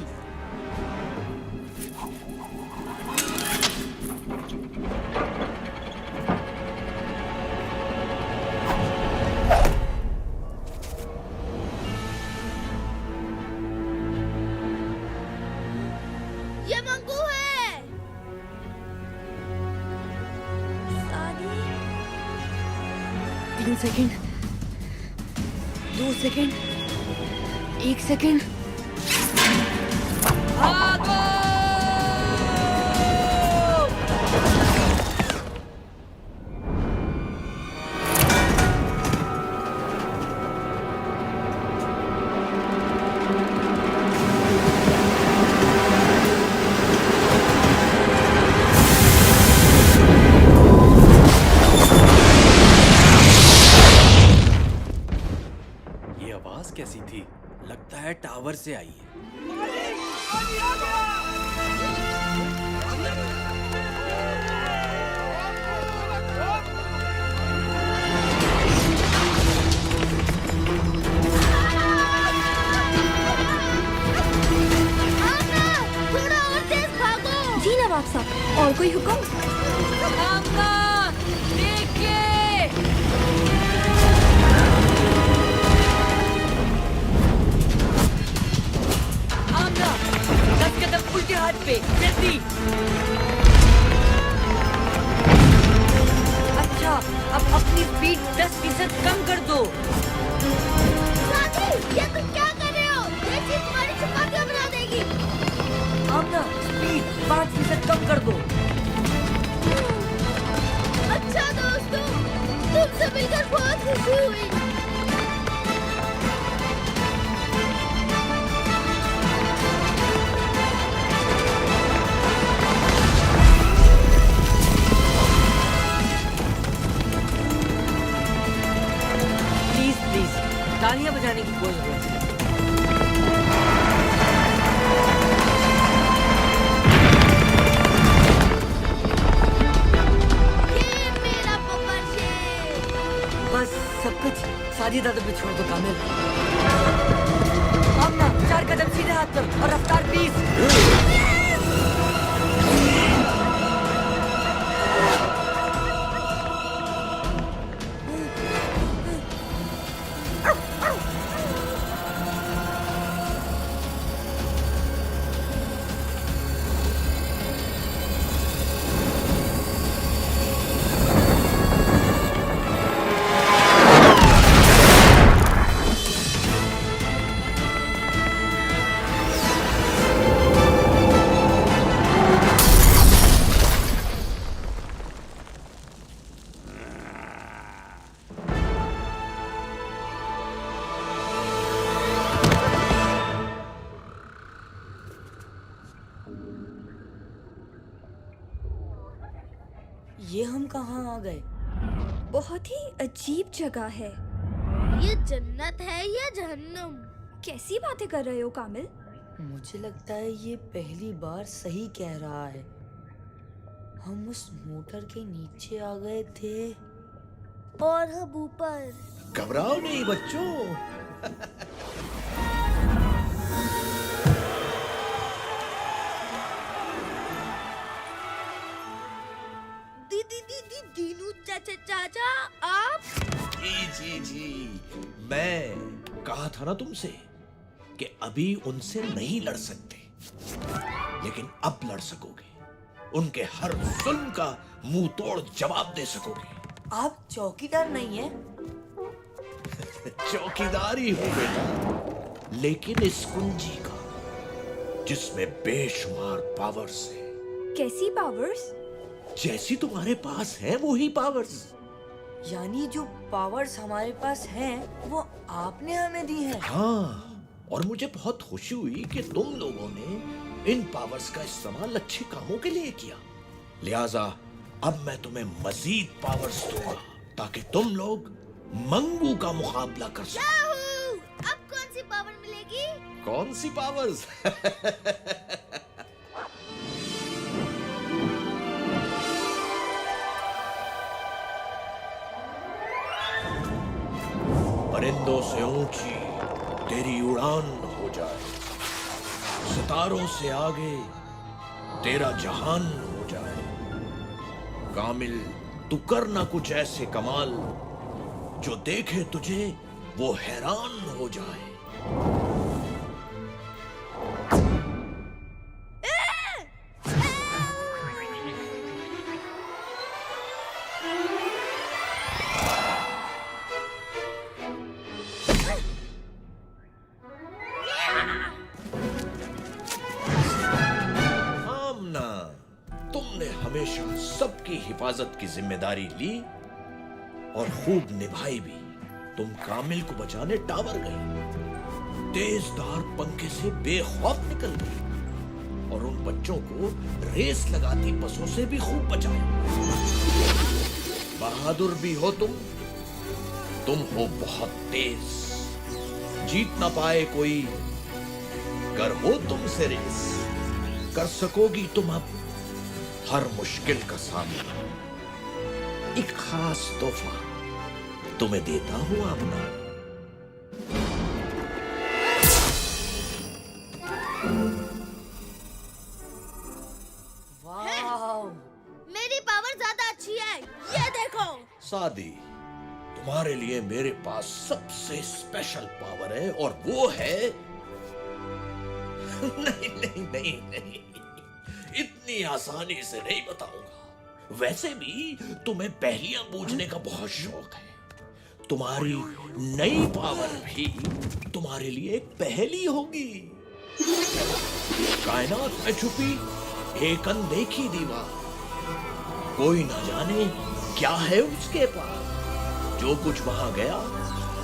ये मंगू है। 3 सेकंड, 2 सेकंड, 1 सेकंड। भागो! ये आवाज कैसी थी? लगता है टावर से आई है। थोड़ा और तेज भागो। जी नवाब साहब, और कोई हुक्म? आमना, 10 कदम उल्टे हाथ पे, जल्दी। अच्छा, अब अपनी स्पीड 10% कम कर दो। साथी, ये तुम क्या कर रहे हो? ये चीज तुम्हारी चपातियां बना देगी। आमना, स्पीड 5% कम कर दो। अच्छा दोस्तों, तुमसे मिलकर बहुत खुशी हुई। प्लीज प्लीज, तालियां बजाने की कोई जरूरत नहीं। ये मेरा पप्पा शेर। बस सब कुछ सादी दादा पे छोड़ दो कामिल। आमना, 4 कदम सीधे हाथ पर और रफ्तार 20। ये हम कहाँ आ गए? बहुत ही अजीब जगह है। ये जन्नत है या जहन्नम? कैसी बातें कर रहे हो कामिल? मुझे लगता है ये पहली बार सही कह रहा है। हम उस मोटर के नीचे आ गए थे और हम ऊपर। घबराओ नहीं बच्चों। दीनू चाचा चाचा, आप? जी मैं कहा था ना तुमसे कि अभी उनसे नहीं लड़ सकते, लेकिन अब लड़ सकोगे। उनके हर जुल्म का मुंह तोड़ जवाब दे सकोगे। आप चौकीदार नहीं है? चौकीदार ही हूं बेटा, लेकिन इस कुंजी का जिसमें बेशुमार पावर्स है। कैसी पावर्स? जैसी तुम्हारे पास है वही पावर्स। यानी जो पावर्स हमारे पास हैं, वो आपने हमें दी हैं। हाँ, और मुझे बहुत खुशी हुई कि तुम लोगों ने इन पावर्स का इस्तेमाल अच्छे कामों के लिए किया। लिहाजा अब मैं तुम्हें मजीद पावर्स दूंगा ताकि तुम लोग मंगू का मुकाबला कर सको। याहू! अब कौन सी पावर मिलेगी? कौन सी पावर्स? परिंदों से ऊंची, तेरी उड़ान हो जाए, सितारों से आगे तेरा जहान हो जाए। कामिल, तू कर ना कुछ ऐसे कमाल, जो देखे तुझे वो हैरान हो जाए। आमना, तुमने हमेशा सबकी हिफाजत की जिम्मेदारी ली और खूब निभाई भी। तुम कामिल को बचाने टावर गई, तेजधार पंखे से बेखौफ निकल गई और उन बच्चों को रेस लगाती बसों से भी खूब बचाया। बहादुर भी हो तुम हो बहुत तेज, जीत ना पाए कोई, कर हो तुमसे रेस, कर सकोगी तुम अब हर मुश्किल का सामना। एक खास तोहफा तुम्हें देता हूं आमना। वाह, मेरी पावर ज्यादा अच्छी है, ये देखो। सादी, तुम्हारे लिए मेरे पास सबसे स्पेशल पावर है और वो है नहीं नहीं नहीं नहीं, इतनी आसानी से नहीं बताऊंगा। वैसे भी तुम्हें पहेलियां बूझने का बहुत शौक है। तुम्हारी नई पावर भी तुम्हारे लिए एक पहेली होगी। कायनात में छुपी एक अनदेखी दीवार, कोई ना जाने क्या है उसके पास। जो कुछ वहां गया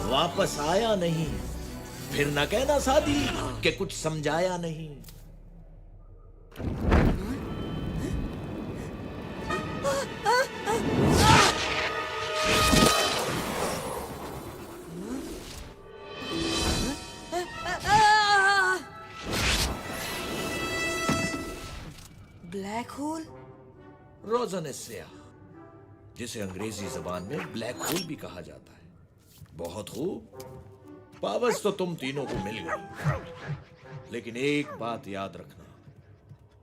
वापस आया नहीं, फिर न कहना सादी कि कुछ समझाया नहीं। Black hole? रोज़न स्याह, जिसे अंग्रेजी जबान में ब्लैक होल भी कहा जाता है। बहुत खूब, पावर्स तो तुम तीनों को मिल गई, लेकिन एक बात याद रखना,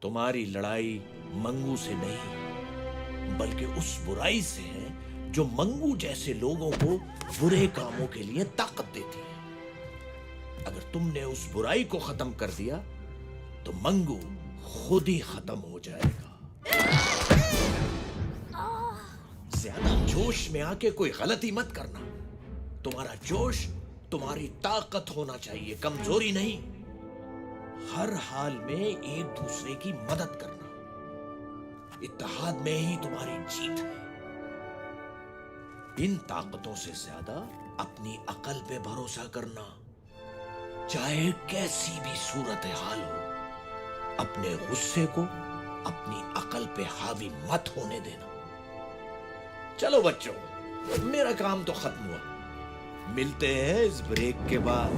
तुम्हारी लड़ाई मंगू से नहीं बल्कि उस बुराई से है जो मंगू जैसे लोगों को बुरे कामों के लिए ताकत देती है। अगर तुमने उस बुराई को खत्म कर दिया तो मंगू खुद ही खत्म हो जाएगा। ज्यादा जोश में आके कोई गलती मत करना। तुम्हारा जोश तुम्हारी ताकत होना चाहिए, कमजोरी नहीं। हर हाल में एक दूसरे की मदद करना, इत्तेहाद में ही तुम्हारी जीत है। इन ताकतों से ज्यादा अपनी अकल पे भरोसा करना। चाहे कैसी भी सूरत हाल हो, अपने गुस्से को अपनी अकल पे हावी मत होने देना। चलो बच्चों, मेरा काम तो खत्म हुआ। मिलते हैं इस ब्रेक के बाद।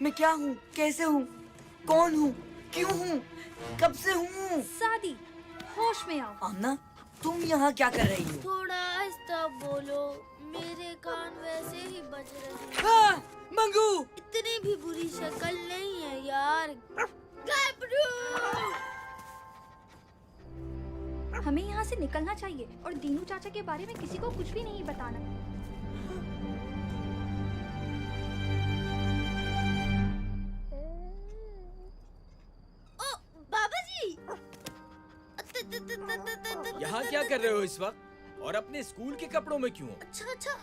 मैं क्या हूँ, कैसे हूँ, कौन हूँ, क्यों हूँ, कब से हूँ? सादी, होश में आओ। आमना, तुम यहाँ क्या कर रही हो? थोड़ा आहिस्ता बोलो, मेरे कान वैसे ही बज रहे हैं। हाँ, मंगू! इतनी भी बुरी शक्ल नहीं है यार। गबरू! हमें यहाँ से निकलना चाहिए और दीनू चाचा के बारे में किसी को कुछ भी नहीं बताना। ओ, बाबा जी! यहाँ क्या कर रहे हो इस वक्त और अपने स्कूल के कपड़ों में क्यों? अच्छा,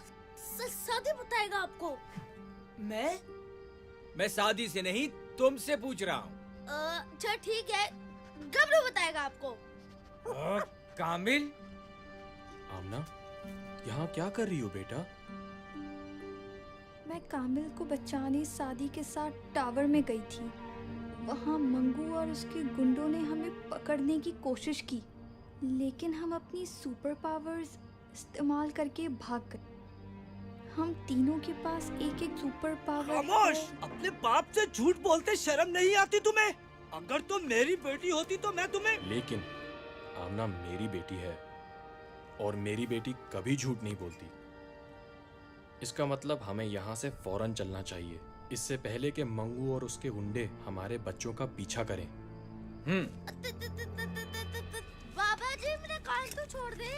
सादी बताएगा आपको। मैं शादी से नहीं तुमसे पूछ रहा हूँ। अच्छा ठीक है, गबरू बताएगा आपको। कामिल? आमना, यहाँ क्या कर रही हो बेटा? मैं कामिल को बचाने सादी के साथ टावर में गई थी। वहाँ मंगू और उसके गुंडों ने हमें पकड़ने की कोशिश की, लेकिन हम अपनी सुपर पावर्स इस्तेमाल करके भाग गए। हम तीनों के पास एक एक सुपर पावर। खामोश! अपने बाप से झूठ बोलते शर्म नहीं आती तुम्हें? अगर तुम मेरी बेटी होती तो मैं तुम्हें। लेकिन आमना मेरी बेटी है और मेरी बेटी कभी झूठ नहीं बोलती। इसका मतलब हमें यहाँ से फौरन चलना चाहिए, इससे पहले कि मंगू और उसके गुंडे हमारे बच्चों का पीछा करें। बाबा जी मेरा कान तो छोड़ दे।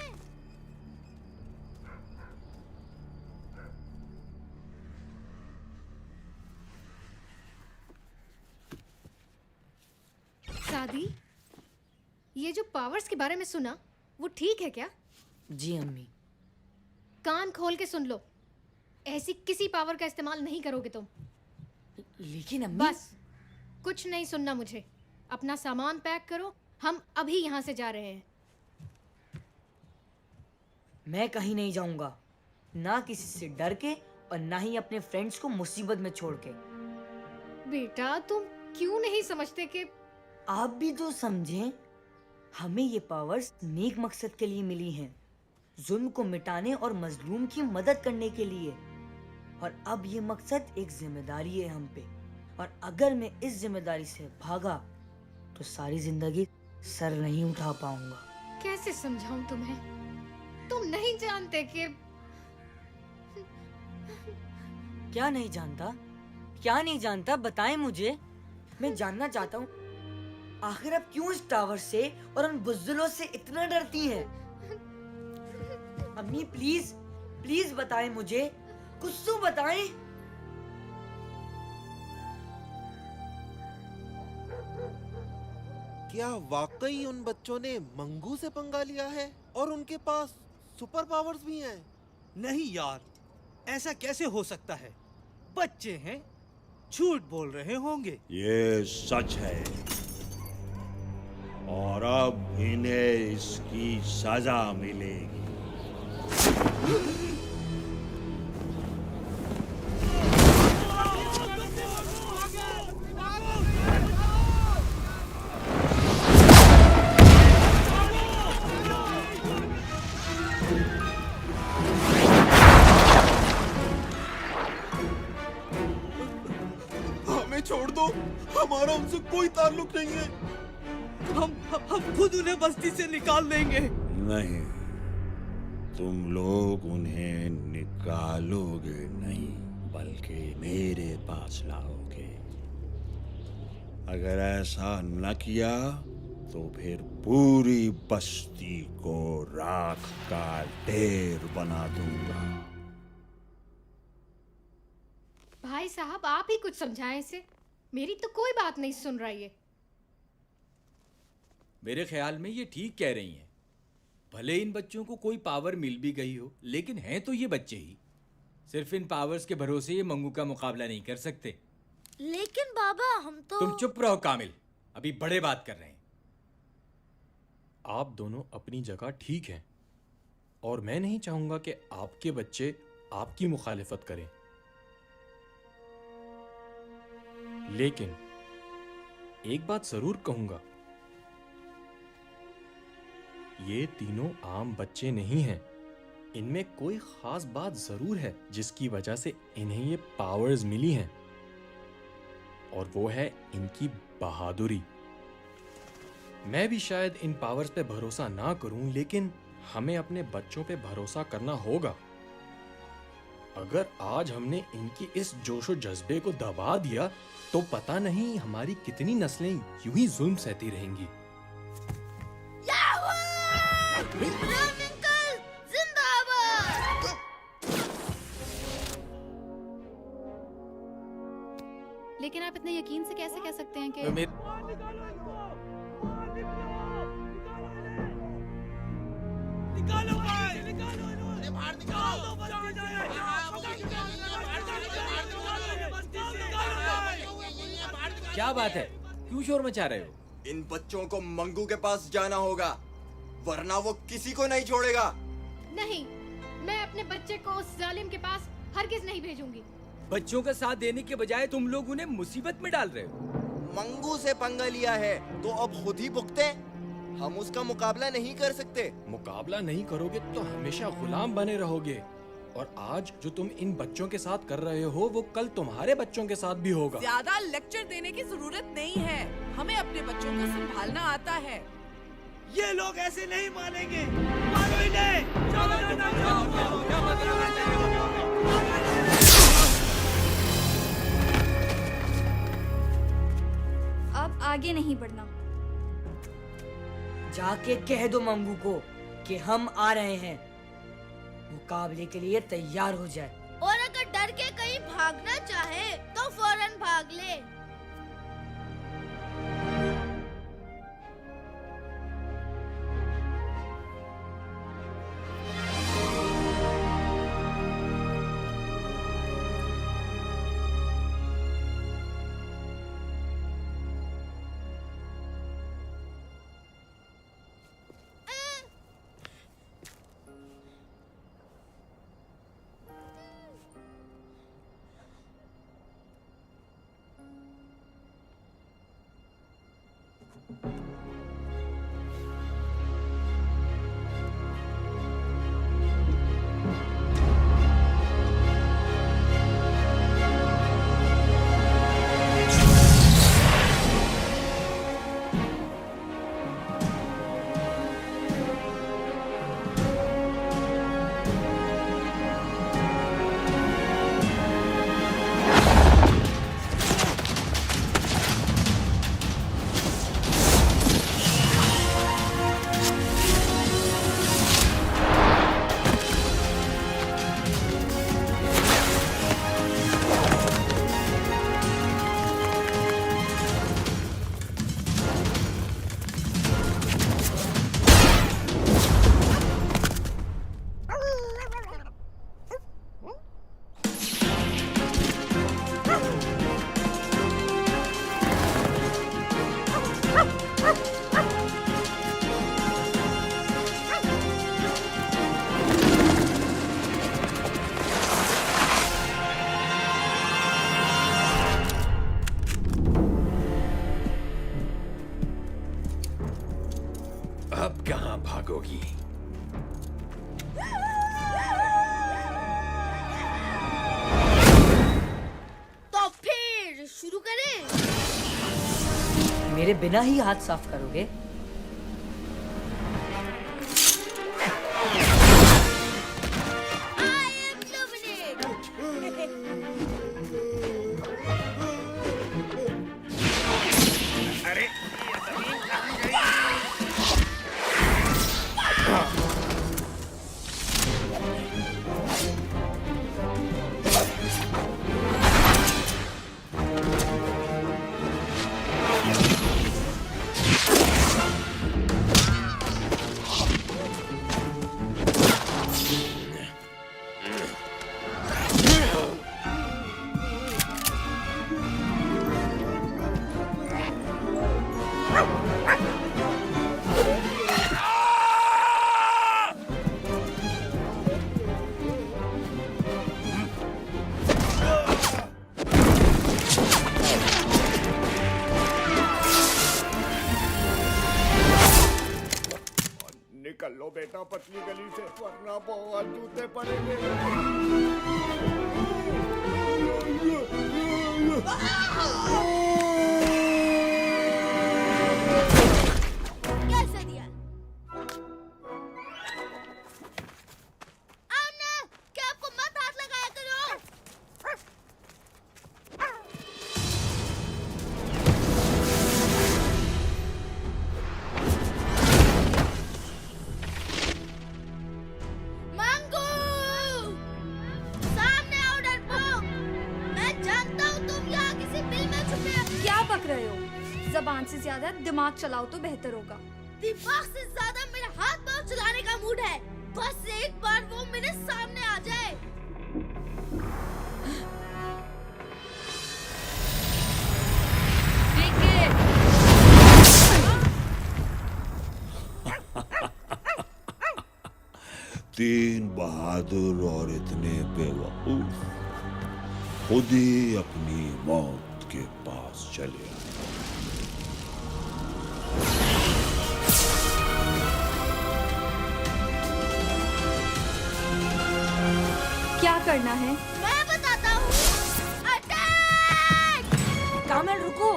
सादी, ये जो पावर्स के बारे में सुना वो ठीक है क्या? जी अम्मी। कान खोल के सुन लो, ऐसी किसी पावर का इस्तेमाल नहीं करोगे तुम। लेकिन अम्मी। बस कुछ नहीं सुनना मुझे। अपना सामान पैक करो, हम अभी यहाँ से जा रहे हैं। मैं कहीं नहीं जाऊंगा, ना किसी से डर के और ना ही अपने फ्रेंड्स को मुसीबत में छोड़ के। बेटा तुम क्यों नहीं समझते कि आप भी तो समझें, हमें ये पावर्स नेक मकसद के लिए मिली हैं, जुल्म को मिटाने और मजलूम की मदद करने के लिए। और अब ये मकसद एक जिम्मेदारी है हम पे, और अगर मैं इस जिम्मेदारी से भागा तो सारी जिंदगी सर नहीं उठा पाऊंगा। कैसे समझाऊं तुम्हें? तुम नहीं जानते कि क्या नहीं जानता? क्या नहीं जानता बताएं मुझे, मैं जानना चाहता हूँ। आखिर आप क्यों इस टावर से और उन बुज़दिलों से इतना डरती हैं? अम्मी प्लीज प्लीज बताएं मुझे, कुछ तो बताएं। क्या वाकई उन बच्चों ने मंगू से पंगा लिया है और उनके पास सुपर पावर्स भी हैं? नहीं यार, ऐसा कैसे हो सकता है? बच्चे हैं, झूठ बोल रहे होंगे। ये सच है और अब इन्हें इसकी सजा मिलेगी। हमें छोड़ दो, हमारा उनसे कोई ताल्लुक नहीं है। हम खुद उन्हें बस्ती से निकाल देंगे। नहीं, तुम लोग उन्हें निकालोगे नहीं, बल्कि मेरे पास लाओगे। अगर ऐसा न किया तो फिर पूरी बस्ती को राख का ढेर बना दूंगा। भाई साहब आप ही कुछ समझाएं इसे, मेरी तो कोई बात नहीं सुन रहा ये। मेरे ख्याल में ये ठीक कह रही हैं। भले इन बच्चों को कोई पावर मिल भी गई हो, लेकिन हैं तो ये बच्चे ही। सिर्फ इन पावर्स के भरोसे ये मंगू का मुकाबला नहीं कर सकते। लेकिन बाबा हम तो। तुम चुप रहो कामिल, अभी बड़े बात कर रहे हैं। आप दोनों अपनी जगह ठीक हैं और मैं नहीं चाहूंगा कि आपके बच्चे आपकी मुखालिफत करें, लेकिन एक बात जरूर कहूंगा, ये तीनों आम बच्चे नहीं हैं। इनमें कोई खास बात जरूर है जिसकी वजह से इन्हें ये पावर्स मिली हैं, और वो है इनकी बहादुरी। मैं भी शायद इन पावर्स पे भरोसा ना करूं, लेकिन हमें अपने बच्चों पे भरोसा करना होगा। अगर आज हमने इनकी इस जोशो जज्बे को दबा दिया तो पता नहीं हमारी कितनी नस्लें यूं ही जुल्म सहती रहेंगी। लेकिन आप इतने यकीन से कैसे कह सकते हैं कि क्या बात है, क्यों शोर मचा रहे हो? इन बच्चों को मंगू के पास जाना होगा, वरना वो किसी को नहीं छोड़ेगा। नहीं, मैं अपने बच्चे को उस जालिम के पास हरगिज नहीं भेजूंगी। बच्चों का साथ देने के बजाय तुम लोग उन्हें मुसीबत में डाल रहे हो। मंगू से पंगा लिया है तो अब खुद ही भुगते। हम उसका मुकाबला नहीं कर सकते। मुकाबला नहीं करोगे तो हमेशा गुलाम बने रहोगे, और आज जो तुम इन बच्चों के साथ कर रहे हो वो कल तुम्हारे बच्चों के साथ भी होगा। ज्यादा लेक्चर देने की जरूरत नहीं है, हमें अपने बच्चों को संभालना आता है। ये लोग ऐसे नहीं मानेंगे। मारो इन्हें। अब आगे नहीं बढ़ना। जाके कह दो मंगू को कि हम आ रहे हैं, मुकाबले के लिए तैयार हो जाए। और अगर डर के कहीं भागना चाहे तो फौरन भाग ले। अब कहां भागोगी? तो फिर शुरू करें? मेरे बिना ही हाथ साफ करोगे? निकल लो बेटा पतली गली से, वरना बहुत जूते पड़ेंगे। कैसे दिया? आमना, क्या आपको मत हाथ लगाया करो? मंगू! सामने आओ डरपोक! मैं जानता हूँ तुम यहाँ किसी बिल में छुपे हो। क्या बक रहे हो? जबान से ज्यादा दिमाग चलाओ तो बेहतर होगा। दिमाग से ज्यादा मेरा हाथ पांव चलाने का मूड है। बस एक बार वो मेरे सामने आ जाए। तीन बहादुर और इतने बेवकूफ खुद ही अपनी मौत के पास चले आए। क्या करना है? मैं बताता हूँ। अटैक! कामल रुको।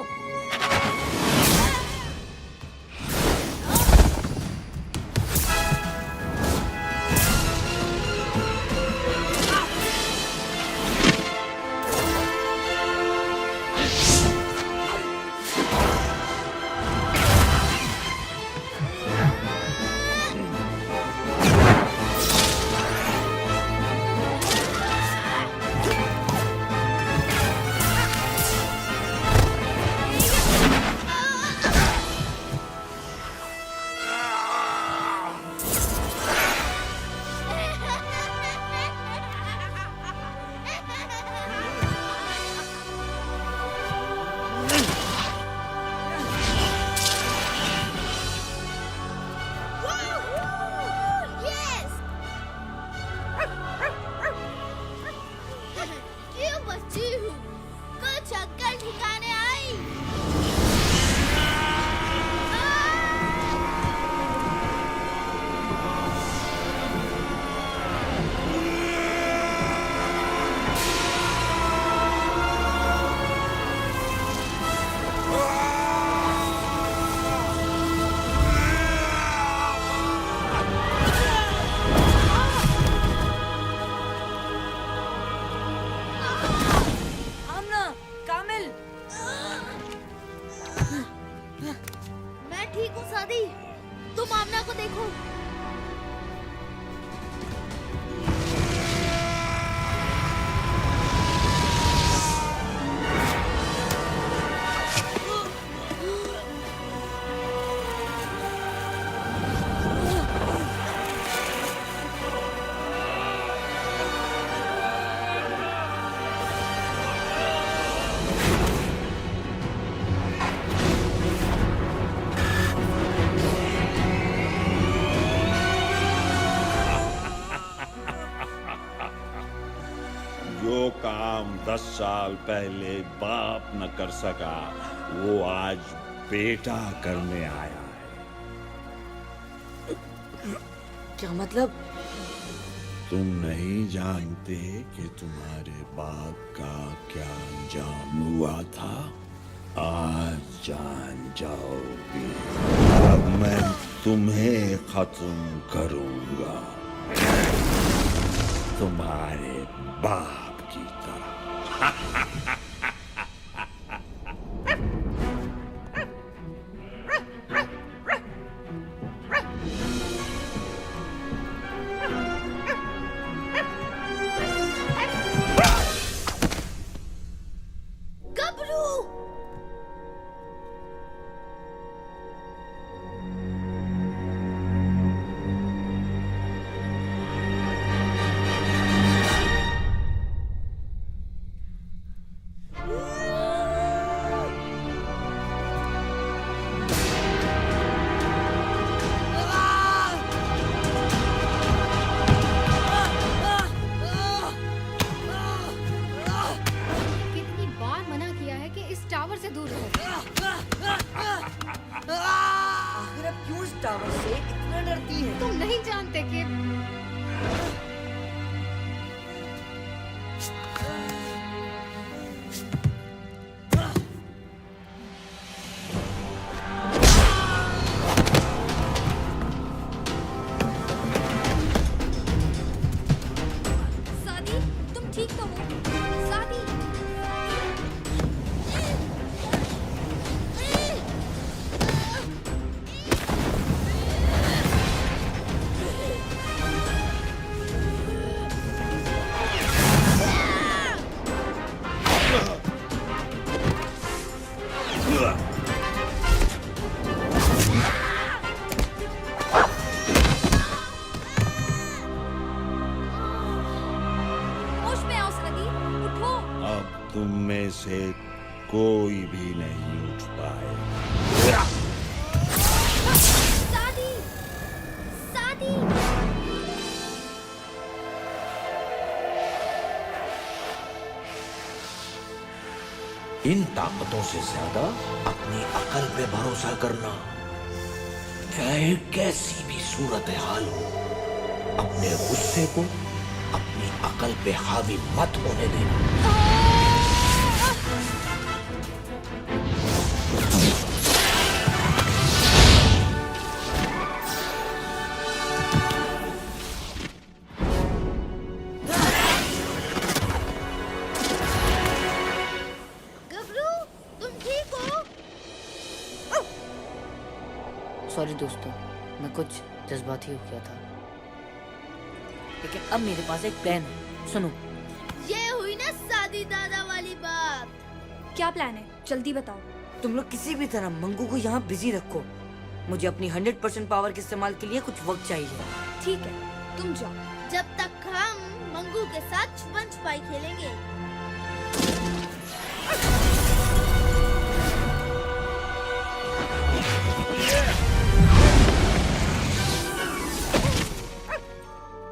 बची हूँ, कुछ अक्कल ठिकाने आई। आमना, कामिल। मैं ठीक हूँ सादी, तुम आमना को देखो। जो काम 10 साल पहले बाप न कर सका, वो आज बेटा करने आया है। क्या मतलब? तुम नहीं जानते कि तुम्हारे बाप का क्या अंजाम हुआ था? आज जान जाओगे। अब मैं तुम्हें खत्म करूंगा, तुम्हारे बाप की तरह। गबरू! कितनी बार मना किया है कि इस टावर से दूर रहो। आखिर अब क्यों इस टावर से इतना डरती है? तुम नहीं जानते कि सादी, तुम ठीक तो हो? सादी, होश में आओ सादी, उठो। अब तुम में से कोई भी नहीं उठ पाए। सादी! सादी! इन ताकतों से ज्यादा अपनी अकल पे भरोसा करना। चाहे कैसी भी सूरत हाल हो, अपने गुस्से को अपनी अकल पे हावी मत होने देना। गबरू, तुम ठीक हो? सॉरी दोस्तों, मैं कुछ जज्बाती हो गया था, लेकिन अब मेरे पास एक प्लान है। सुनो। ये हुई ना सादी दादा वाली बात। क्या प्लान है? जल्दी बताओ। तुम लोग किसी भी तरह मंगू को यहाँ बिजी रखो। मुझे अपनी 100% पावर के इस्तेमाल के लिए कुछ वक्त चाहिए। ठीक है, तुम जाओ। जब तक हम मंगू के साथ छुपन छुपाई खेलेंगे।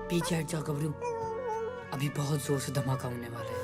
पीछे हट जाओ गबरू, अभी बहुत जोर से धमाका होने वाला है।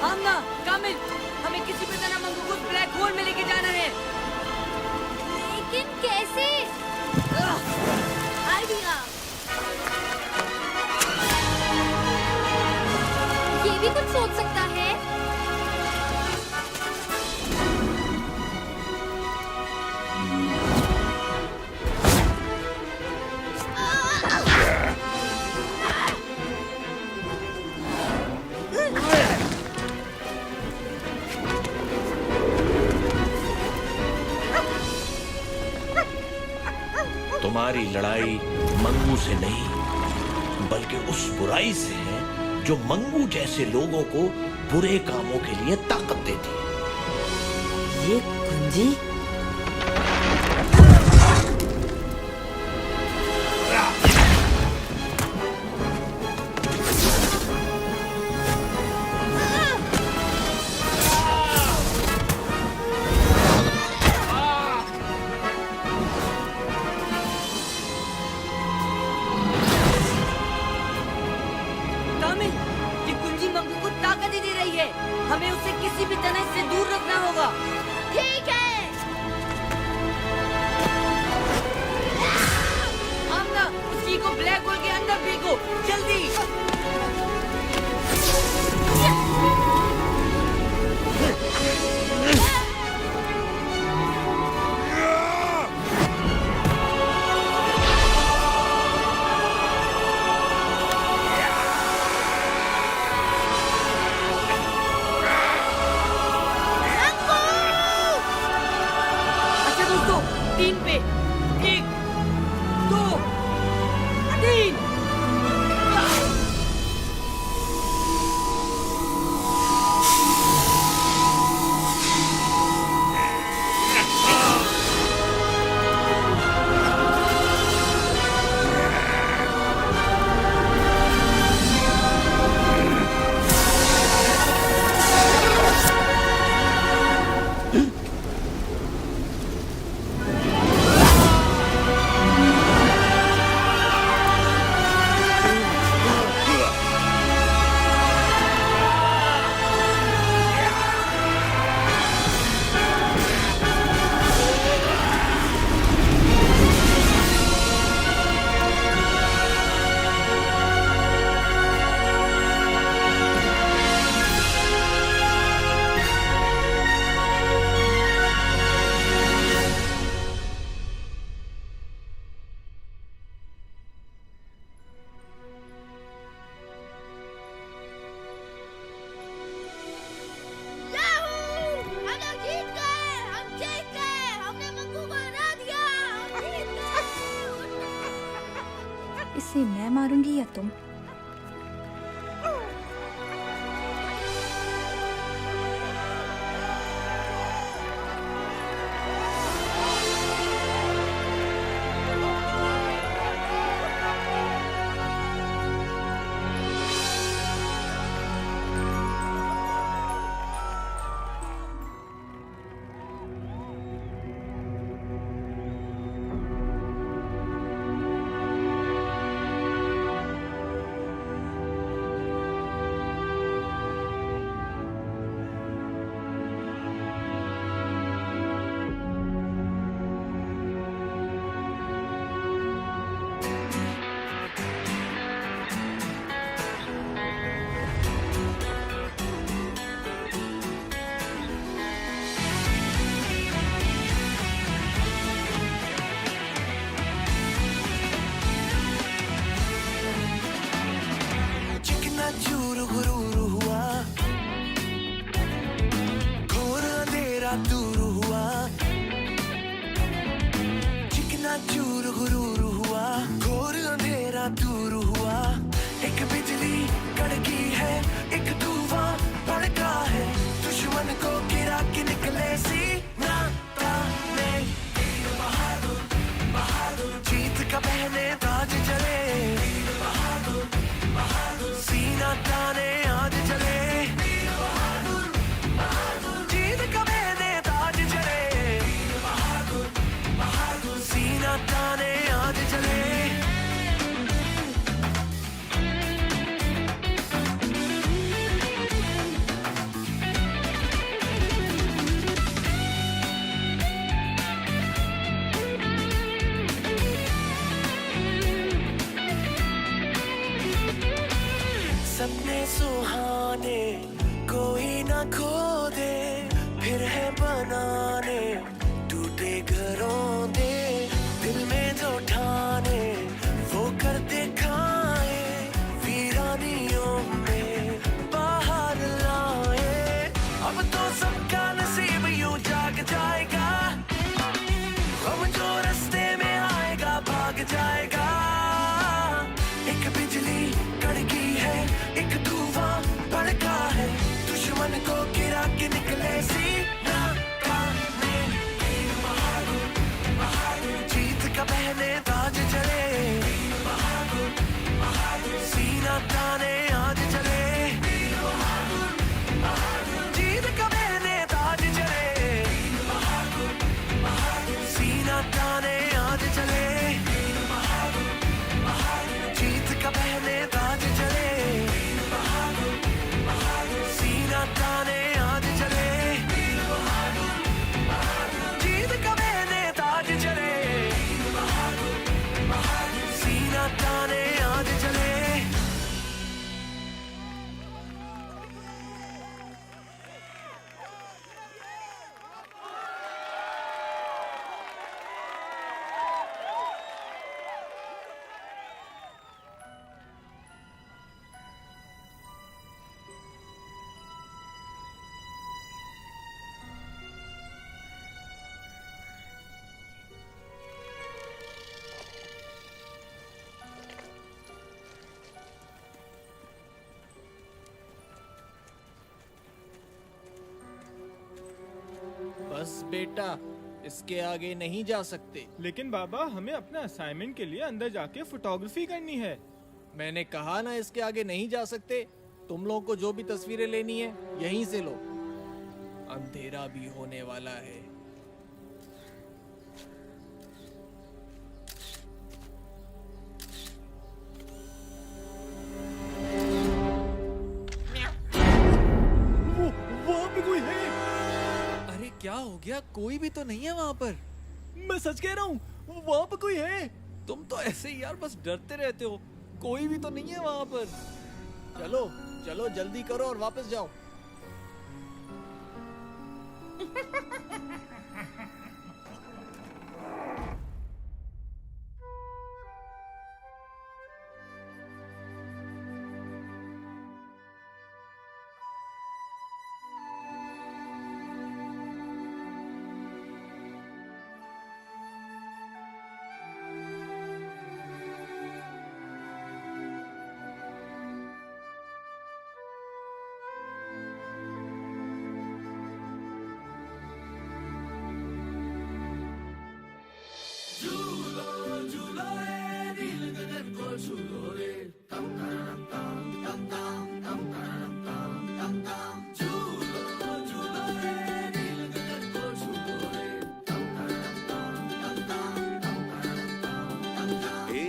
आमना, कामिल, हमें किसी भी तरह मंगू को ब्लैक होल में लेके जाना है। लेकिन कैसे? आइडिया। ये भी कुछ सोच सकता है। तुम्हारी लड़ाई मंगू से नहीं बल्कि उस बुराई से है जो मंगू जैसे लोगों को बुरे कामों के लिए ताकत देती है। ये कुंजी? कामिल, ये कुंजी मंगू को ताकत ही दे रही है। हमें उसे किसी भी तरह से दूर रखना होगा। ठीक है। आमना, उस की को ब्लैक होल के अंदर फेंको, जल्दी। अच्छा दोस्तों, 3 पे 1 2 3। इसे मैं मारूंगी या तुम? पहने ताज चले, सीना ताने आज चले, जीत का पहने ताज चले, सीना ताने आज चले। सपने सुहाने कोई ना खो दे, फिर है बनाने टूटे घरों दे, दिल में जो ठाने वो कर दिखाए, वीरानियों में बाहर लाए। अब तो सबका नसीब यूं जाग जाएगा, हम जो रास्ते में आएगा भाग जाएगा। एक बिजली कड़की है, एक तूफान भड़का है, दुश्मन को गिरा के निकले सीना ताने, जीत का पहने ताज चले, सीना ताने आज चले, जीत का पहने ताज चले, सीना ताने आज चले, जीत का पहने ताज चले, सीना ताने आज चले, जीत का पहने ताज चले, सीना ताने आज चले। बस बेटा, इसके आगे नहीं जा सकते। लेकिन बाबा, हमें अपने असाइनमेंट के लिए अंदर जाके फोटोग्राफी करनी है। मैंने कहा ना इसके आगे नहीं जा सकते। तुम लोगों को जो भी तस्वीरें लेनी है यहीं से लो, अंधेरा भी होने वाला है। वहाँ पे कोई है? अरे क्या हो गया? कोई भी तो नहीं है वहाँ पर। मैं सच कह रहा हूँ, वहाँ पे कोई है। तुम तो ऐसे ही यार बस डरते रहते हो। कोई भी तो नहीं है वहाँ पर। चलो चलो जल्दी करो और वापस जाओ।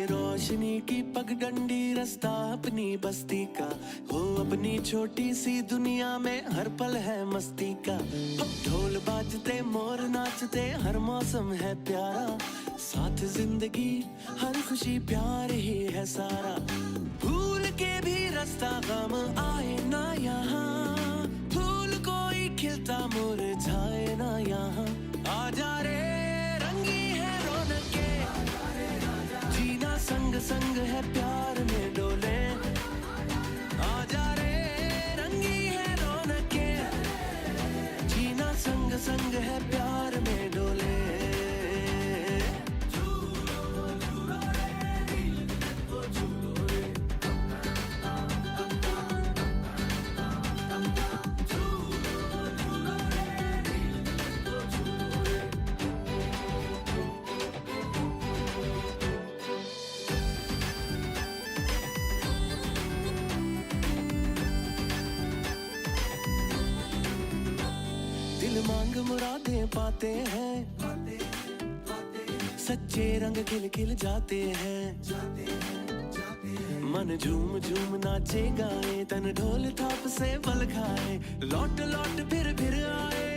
रोशनी की पगडंडी रास्ता अपनी बस्ती का, हो अपनी छोटी सी दुनिया में हर पल है मस्ती का। ढोल बाजते मोर नाचते हर मौसम है प्यारा, साथ जिंदगी हर खुशी प्यार ही है सारा। भूल के भी रास्ता गम आए ना यहाँ, फूल कोई खिलता मुरझाए ना यहाँ। आजा रे रंगी है रौनके, जीना संग संग है प्यार में डोले। आजा रे रंगी है रौनके, जीना संग संग है प्यार में डोले। संग मुरादें पाते हैं, सच्चे रंग खिल खिल जाते हैं। मन झूम झूम नाचे गाए, तन ढोल थाप से बल खाए, लौट लौट फिर आए,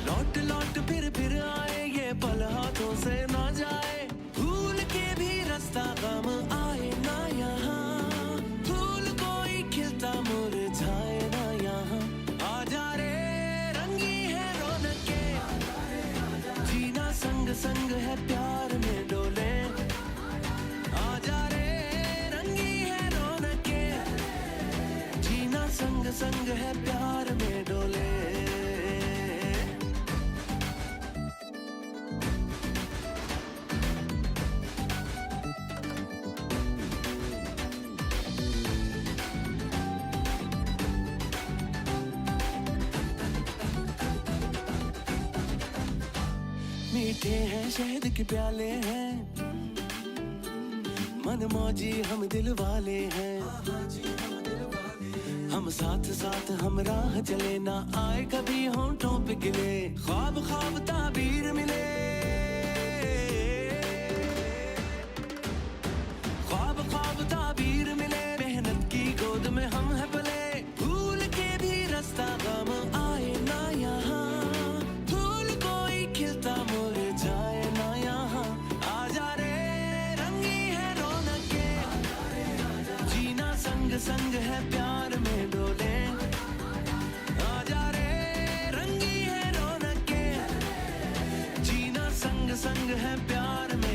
लौट लौट फिर आए, ये पल हाथों से ना जाए, भूल के भी रास्ता गम आए ना यहाँ, फूल कोई खिलता मुरझाए ना यहाँ। आजा रे रंगी है रौनके, जीना संग संग है प्यार में डोले। आजा रे रंगी है रौनके, जीना संग संग है प्यार में डोले। मीठे हैं शहद के प्याले हैं, मन मौजी हम दिल वाले हैं, हम साथ साथ हम राह चले, ना आए कभी होंठों पे गिले, ख्वाब ख्वाब ताबीर मिले, ख्वाब ख्वाब ताबीर मिले, मेहनत की गोद में हम है पले, भूल के भी रास्ता गम आए ना यहाँ, फूल कोई खिलता मुरझाए ना यहाँ। आजा रे रंगी है रौनके, जीना संग संग है प्यार में डोले। आजा रे रंगी है रौनके, जीना संग संग है प्यार में